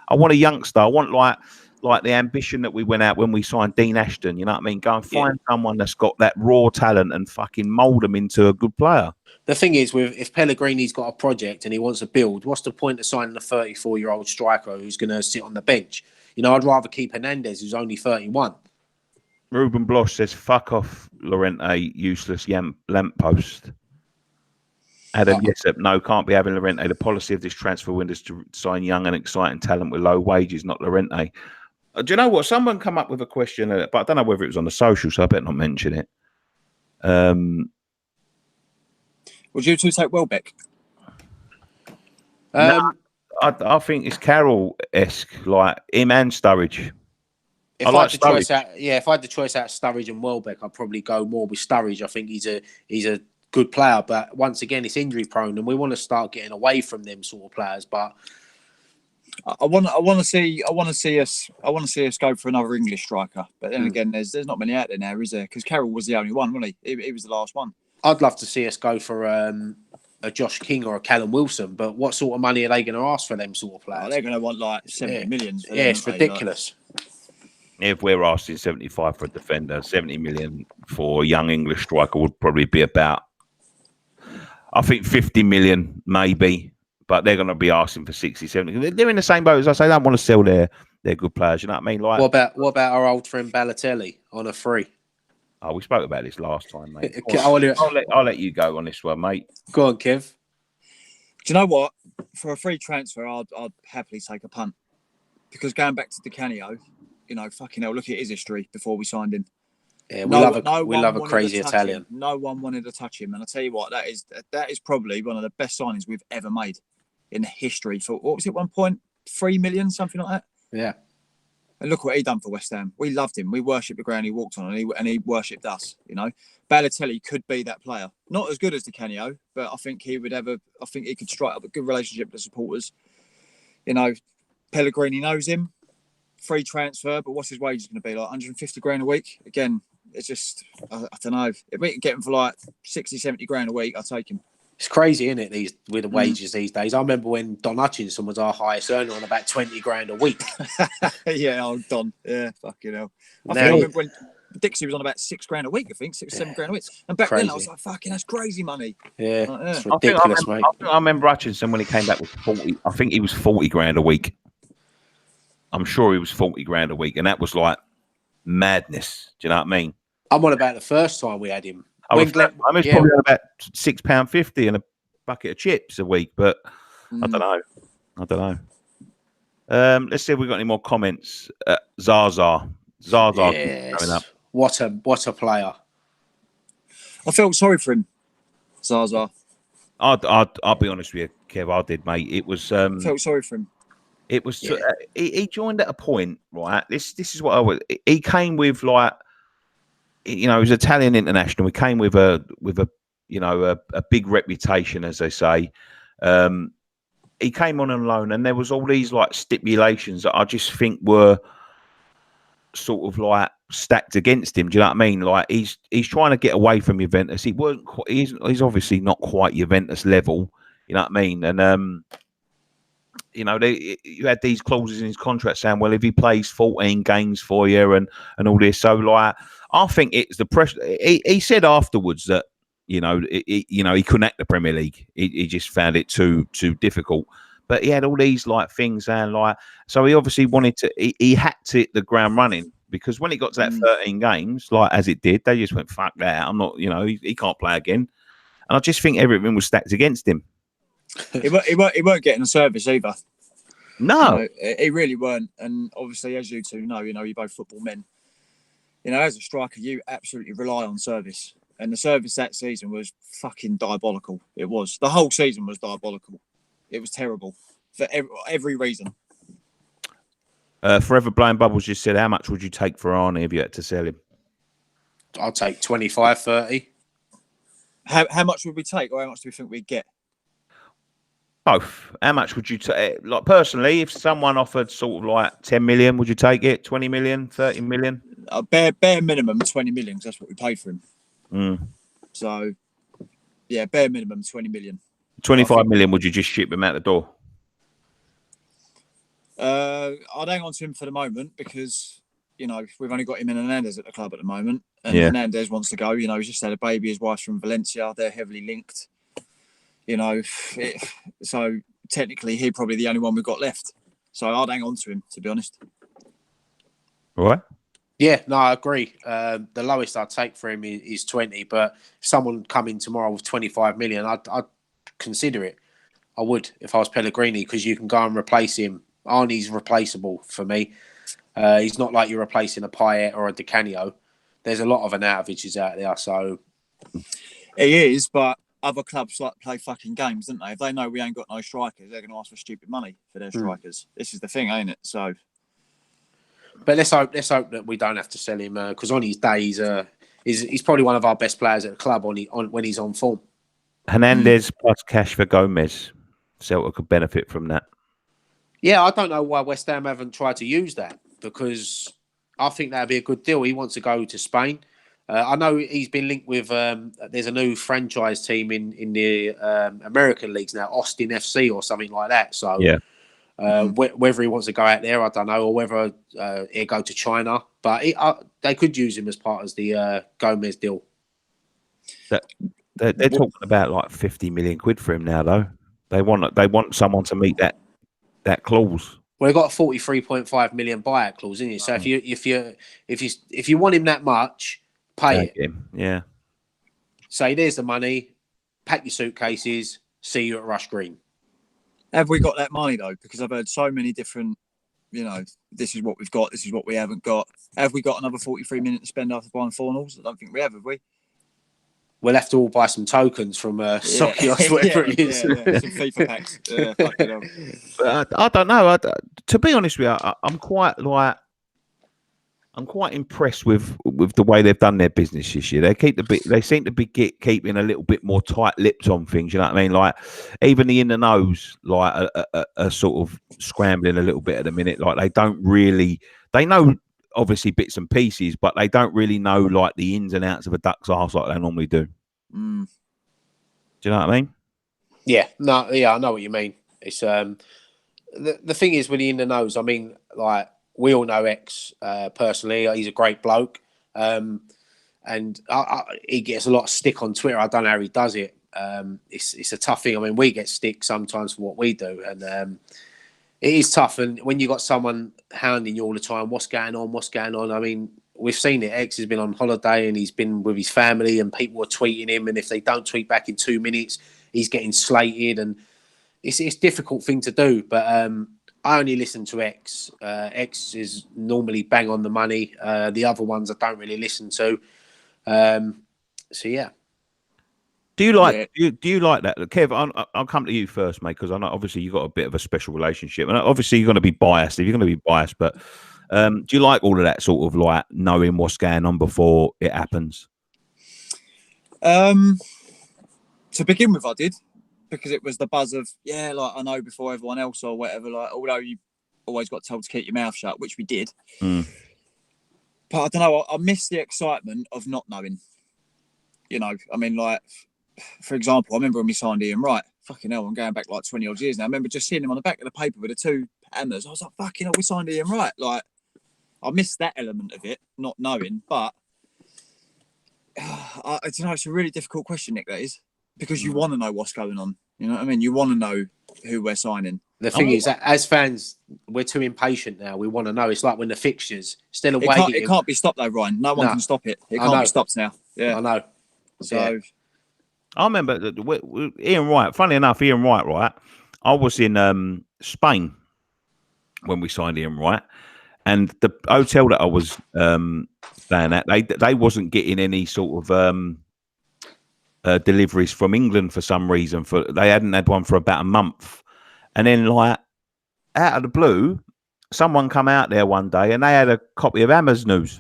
I want a youngster. I want like the ambition that we went out when we signed Dean Ashton. You know what I mean? Go and find someone that's got that raw talent and fucking mould them into a good player. The thing is, if Pellegrini's got a project and he wants to build, what's the point of signing a 34-year-old striker who's going to sit on the bench? You know, I'd rather keep Hernandez, who's only 31. Ruben Bloss says, fuck off, Lorente, useless lamppost. Adam Jessup, no, can't be having Lorente. The policy of this transfer window is to sign young and exciting talent with low wages, not Lorente. Do you know what? Someone come up with a question, but I don't know whether it was on the social, so I better not mention it. Would you two take Welbeck? No, I think it's Carroll-esque, like him and Sturridge. If I had the choice out of Sturridge and Welbeck, I'd probably go more with Sturridge. I think he's a good player, but once again, it's injury prone, and we want to start getting away from them sort of players. But I want to see us go for another English striker. But then again, there's not many out there now, is there? Because Carroll was the only one, wasn't he? He was the last one. I'd love to see us go for a Josh King or a Callum Wilson, but what sort of money are they going to ask for them sort of players? They're going to want like 70 million. Yeah, it's ridiculous. If we're asking 75 for a defender, 70 million for a young English striker would probably be about, I think 50 million maybe, but they're going to be asking for 60, 70. They're in the same boat as us. They don't want to sell their good players. You know what I mean? Like, what about our old friend Balotelli on a free? Oh, we spoke about this last time, mate. I'll let you go on this one, mate. Go on, Kev. Do you know what? For a free transfer, I'd happily take a punt. Because going back to Di Canio, you know, fucking hell, look at his history before we signed him. Yeah, we love a crazy Italian. No one wanted to touch him. And I tell you what, that is probably one of the best signings we've ever made in the history. For, what was it, 1.3 million, something like that? Yeah. And look what he done for West Ham. We loved him. We worshipped the ground he walked on, and he worshipped us. You know, Balotelli could be that player. Not as good as Di Canio, but I think he could strike up a good relationship with the supporters. You know, Pellegrini knows him. Free transfer, but what's his wages going to be? Like 150 grand a week? Again, it's just, I don't know. If we can get him for like 60, 70 grand a week, I'll take him. It's crazy, isn't it, with the wages these days? I remember when Don Hutchinson was our highest earner on about 20 grand a week. Yeah, old Don. Yeah, fucking hell. I remember when Dixie was on about 6 grand a week, I think, 6, 7 grand a week. And back then I was like, fucking, that's crazy money. Yeah, it's ridiculous, mate. I remember Hutchinson when he came back with 40, I think he was 40 grand a week. I'm sure he was 40 grand a week. And that was like madness. Do you know what I mean? I'm on about the first time we had him. I was probably on about £6.50 and a bucket of chips a week, but I don't know. Let's see if we've got any more comments. Zaza coming up. What a player! I felt sorry for him, Zaza. I'll be honest with you, Kev. I did, mate. It was. I felt sorry for him. It was. He joined at a point, right? This is what he came with, like. You know, he was Italian international. He came with a big reputation, as they say. He came on loan, and there was all these like stipulations that I just think were sort of like stacked against him. Do you know what I mean? Like he's trying to get away from Juventus. He wasn't. He's obviously not quite Juventus level. You know what I mean? And you know, you had these clauses in his contract saying, well, if he plays 14 games for you and all this, so like. I think it's the pressure. He said afterwards that he couldn't act the Premier League. He just found it too difficult. But he had all these like things and like so he obviously wanted to. He had to hit the ground running because when it got to that 13 games, like as it did, they just went fuck that. I'm not. You know, he can't play again. and I just think everything was stacked against him. He weren't getting a service either. No, he really weren't. And obviously, as you two know, you're both football men. As a striker, you absolutely rely on service. And the service that season was fucking diabolical. It was. The whole season was diabolical. It was terrible for every reason. Forever Blowing Bubbles just said, how much would you take for Arnie if you had to sell him? I'll take 25, 30. How much would we take, or how much do we think we'd get? Both. How much would you take? Like, personally, if someone offered sort of like 10 million, would you take it? 20 million, 30 million? Bare minimum 20 million, because that's what we paid for him. So, yeah, bare minimum 20 million. 25 million, would you just ship him out the door? I'd hang on to him for the moment because, we've only got him and Hernandez at the club at the moment. And Hernandez wants to go. He's just had a baby. His wife's from Valencia. They're heavily linked. So technically, he's probably the only one we've got left. So I'd hang on to him, to be honest. All right. Yeah, no, I agree. The lowest I'd take for him is 20, but if someone come in tomorrow with 25 million, I'd consider it. I would if I was Pellegrini, because you can go and replace him. Arnie's replaceable for me. He's not like you're replacing a Payet or a Di Canio. There's a lot of Anatoviches out there, so... He is, but other clubs like play fucking games, don't they? If they know we ain't got no strikers, they're going to ask for stupid money for their strikers. This is the thing, ain't it? So... But let's hope that we don't have to sell him, because on his day he's probably one of our best players at the club when he's on form. Hernandez plus cash for Gomez. Celtic could benefit from that. Yeah, I don't know why West Ham haven't tried to use that, because I think that'd be a good deal. He wants to go to Spain. I know he's been linked with. There's a new franchise team in the American leagues now, Austin FC or something like that. So yeah. Whether he wants to go out there, I don't know, or whether he'll go to China. But they could use him as part of the Gomez deal. They're talking about like 50 million quid for him now, though. They want someone to meet that clause. Well, they've got a 43.5 million buyout clause, isn't it? So if you want him that much, pay it. Him. Yeah. Say there's the money. Pack your suitcases. See you at Rush Green. Have we got that money, though? Because I've heard so many different, this is what we've got, this is what we haven't got. Have we got another 43 minutes to spend after buying Fornals? I don't think we have we? We'll have to all buy some tokens from Sokios, whatever it is. Some FIFA packs. Fucking hell. I don't know. To be honest with you, I'm quite impressed with the way they've done their business this year. They seem to be keeping a little bit more tight-lipped on things. You know what I mean? Like even the in the nose, like are sort of scrambling a little bit at the minute. Like they know obviously bits and pieces, but they don't really know like the ins and outs of a duck's arse like they normally do. Do you know what I mean? Yeah, I know what you mean. It's the thing is with the in the nose. I mean, like. We all know X personally. He's a great bloke. And he gets a lot of stick on Twitter. I don't know how he does it. It's a tough thing. I mean, we get stick sometimes for what we do. And it is tough. And when you got someone hounding you all the time, what's going on? I mean, we've seen it. X has been on holiday and he's been with his family and people are tweeting him. And if they don't tweet back in 2 minutes, he's getting slated. And it's a difficult thing to do. But I only listen to X. X is normally bang on the money. The other ones I don't really listen to. So yeah. Do you like that, Kev? I'll come to you first, mate, because I know obviously you've got a bit of a special relationship, and obviously you're going to be biased. If you're going to be biased, but do you like all of that sort of like knowing what's going on before it happens? To begin with, I did. Because it was the buzz of, like I know before everyone else or whatever, like although you always got told to keep your mouth shut, which we did. But I don't know, I miss the excitement of not knowing. I mean, like, for example, I remember when we signed Ian Wright, fucking hell, I'm going back like 20 odd years now. I remember just seeing him on the back of the paper with the 2 hammers. I was like, fucking hell, we signed Ian Wright. Like, I missed that element of it, not knowing, but I don't know, it's a really difficult question, Nick, that is. Because you want to know what's going on. You know what I mean? You want to know who we're signing. The thing is, as fans, we're too impatient now. We want to know. It's like when the fixtures, instead of waiting. It can't be stopped though, Ryan. No one can stop it. It can't be stopped now. Yeah. I know. So, I remember Ian Wright. Funny enough, Ian Wright, right? I was in Spain when we signed Ian Wright, and the hotel that I was staying at, they wasn't getting any sort of deliveries from England for some reason. They hadn't had one for about a month, and then like out of the blue, someone come out there one day and they had a copy of Hammers News,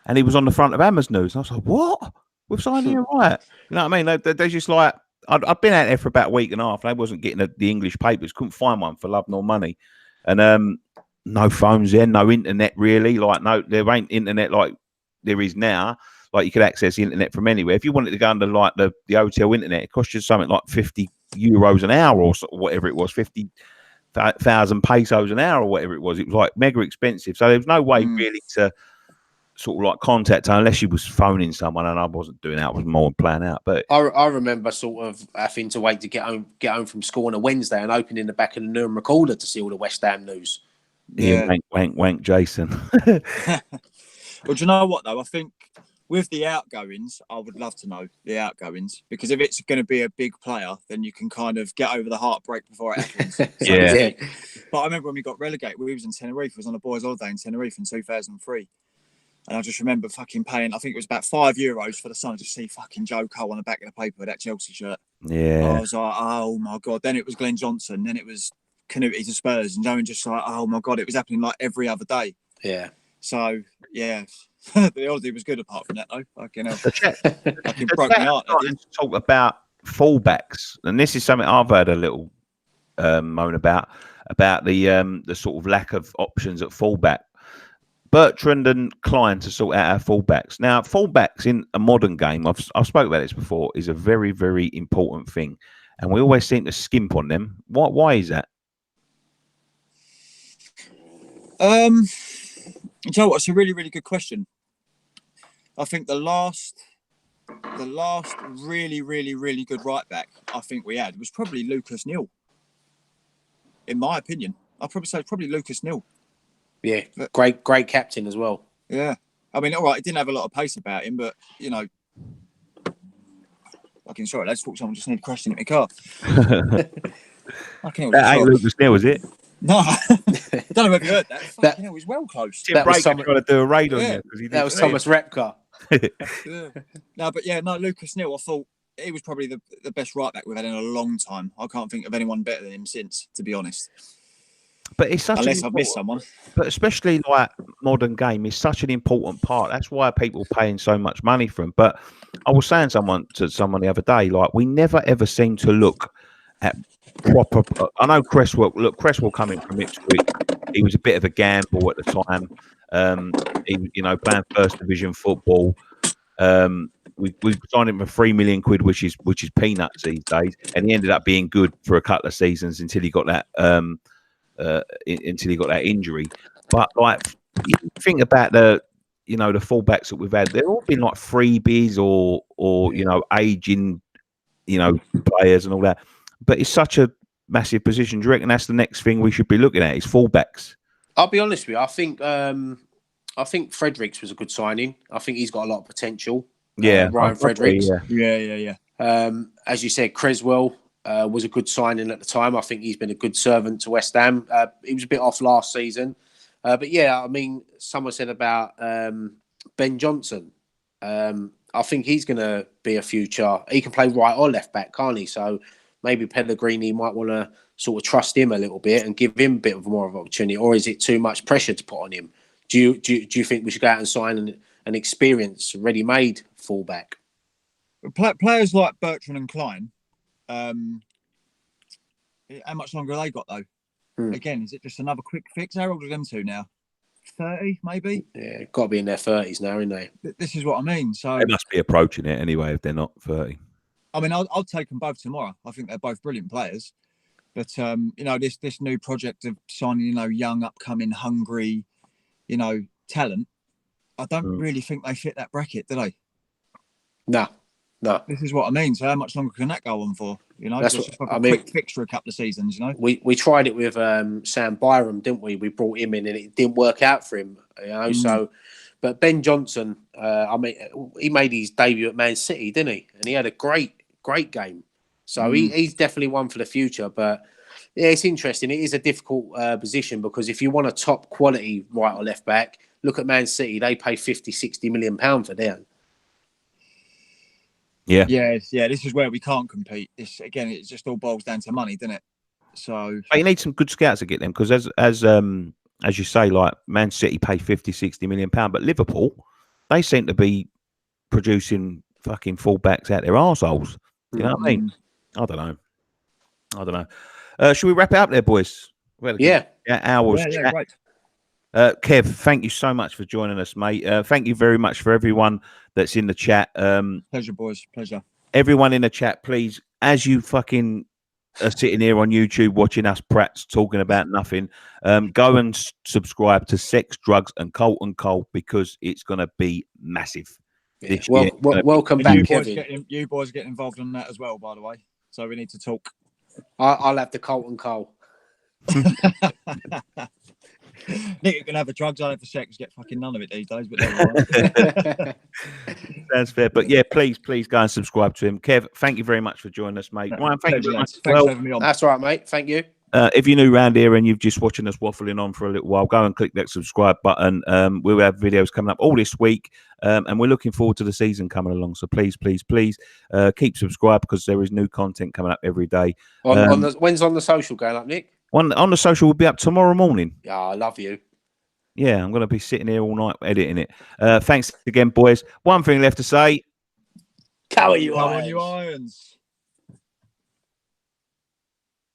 and he was on the front of Hammers News. And I was like, "What? We've signed Ian Wright?" You know what I mean? They're just like, I'd been out there for about a week and a half. And they wasn't getting the English papers. Couldn't find one for love nor money, and no phones there, no internet really. Like there ain't internet like there is now. Like you could access the internet from anywhere. If you wanted to go under like the hotel internet, it cost you something like €50 an hour or whatever it was, 50,000 pesos an hour or whatever it was. It was like mega expensive. So there was no way really to sort of like contact her unless she was phoning someone, and I wasn't doing that. I was more playing out. But I remember sort of having to wait to get home from school on a Wednesday and opening the back of the Newham Recorder to see all the West Ham news. Yeah, wank, Jason. Well, do you know what though? I think with the outgoings, I would love to know the outgoings, because if it's going to be a big player, then you can kind of get over the heartbreak before it happens. Yeah. But I remember when we got relegated, we was in Tenerife. I was on a boys' holiday in Tenerife in 2003. And I just remember fucking paying, I think it was about €5 for the Sun to see fucking Joe Cole on the back of the paper with that Chelsea shirt. Yeah. I was like, oh my God. Then it was Glenn Johnson. Then it was Canuti to Spurs. And Joe just like, oh my God, it was happening like every other day. Yeah. So, yeah. The holiday was good apart from that, though. Fucking hell. Fucking broke my heart. Talk about fullbacks. And this is something I've heard a little moan about the sort of lack of options at fullback. Bertrand and Klein to sort out our fullbacks. Now, fullbacks in a modern game, I've spoken about this before, is a very, very important thing. And we always seem to skimp on them. Why is that? You know what? It's a really, really good question. I think the last really, really, really good right back I think we had was probably Lucas Neal. In my opinion, I'd probably say probably Lucas Neal. Yeah, great captain as well. Yeah, I mean, all right, he didn't have a lot of pace about him, but you know, fucking sorry, let's talk. Someone just need crashing at my car. That ain't Lucas Neal, is it? No, I don't know if you heard that. Fucking hell, he's well close. Tim Breaker trying to do a raid on you. That was Thomas Repka. No, Lucas Neal, I thought he was probably the best right back we've had in a long time. I can't think of anyone better than him since, to be honest. But it's such unless I've missed someone. But especially like modern game is such an important part. That's why people are paying so much money for him. But I was saying to someone the other day, like we never ever seem to look at proper. I know Cresswell coming from Ipswich, he was a bit of a gamble at the time. He playing first division football. We signed him for £3 million, which is peanuts these days, and he ended up being good for a couple of seasons until he got that injury. But like, you think about the fullbacks that we've had, they've all been like freebies or aging, players and all that. But it's such a massive position. Do you reckon that's the next thing we should be looking at? Is fullbacks? I'll be honest with you. I think Fredericks was a good signing. I think he's got a lot of potential. Yeah, Ryan Fredericks. Yeah. As you said, Creswell was a good signing at the time. I think he's been a good servant to West Ham. He was a bit off last season. But yeah, I mean, someone said about Ben Johnson. I think he's going to be a future. He can play right or left back, can't he? So maybe Pellegrini might want to sort of trust him a little bit and give him a bit of more of an opportunity. Or is it too much pressure to put on him? Do you think we should go out and sign an experienced, ready-made fullback? Players like Bertrand and Klein, how much longer have they got though? Again, is it just another quick fix? How old are them two now? 30, maybe? Yeah, got to be in their 30s now, aren't they? This is what I mean. So they must be approaching it anyway if they're not 30. I mean, I'll take them both tomorrow. I think they're both brilliant players. But, this new project of signing, young, upcoming, hungry, talent, I don't really think they fit that bracket, do they? No. This is what I mean. So how much longer can that go on for? That's just a quick fix for a couple of seasons. We tried it with Sam Byram, didn't we? We brought him in and it didn't work out for him. So But Ben Johnson, I mean, he made his debut at Man City, didn't he? And he had a great game. So he's definitely one for the future. But yeah, it's interesting. It is a difficult position because if you want a top quality right or left back, look at Man City. They pay 50, 60 million pounds for them. Yeah. This is where we can't compete. This again, it just all boils down to money, doesn't it? So but you need some good scouts to get them because as you say, like Man City pay 50, 60 million pounds, but Liverpool, they seem to be producing fucking fullbacks out their arseholes. You know what I mean? I don't know. Should we wrap it up there, boys? Yeah. Hours. Yeah, great. Kev, thank you so much for joining us, mate. Thank you very much for everyone that's in the chat. Pleasure, boys. Pleasure. Everyone in the chat, please, as you fucking are sitting here on YouTube watching us prats talking about nothing, go and subscribe to Sex, Drugs and Cole because it's going to be massive. Yeah. Welcome back, Kevin. You boys getting involved in that as well, by the way. So we need to talk. I'll have the Cole. Nick can have the drugs, I'll have the sex, get fucking none of it these days. But sounds fair. But yeah, please go and subscribe to him. Kev, thank you very much for joining us, mate. Ryan, thank you very much. Thanks for having me on. That's all right, mate. Thank you. If you're new around here and you've just watching us waffling on for a little while, go and click that subscribe button. We'll have videos coming up all this week, and we're looking forward to the season coming along. So please keep subscribed because there is new content coming up every day. When's on the social going up, Nick? On the social will be up tomorrow morning. Yeah, I love you. Yeah, I'm going to be sitting here all night editing it. Thanks again, boys. One thing left to say. Cover you irons.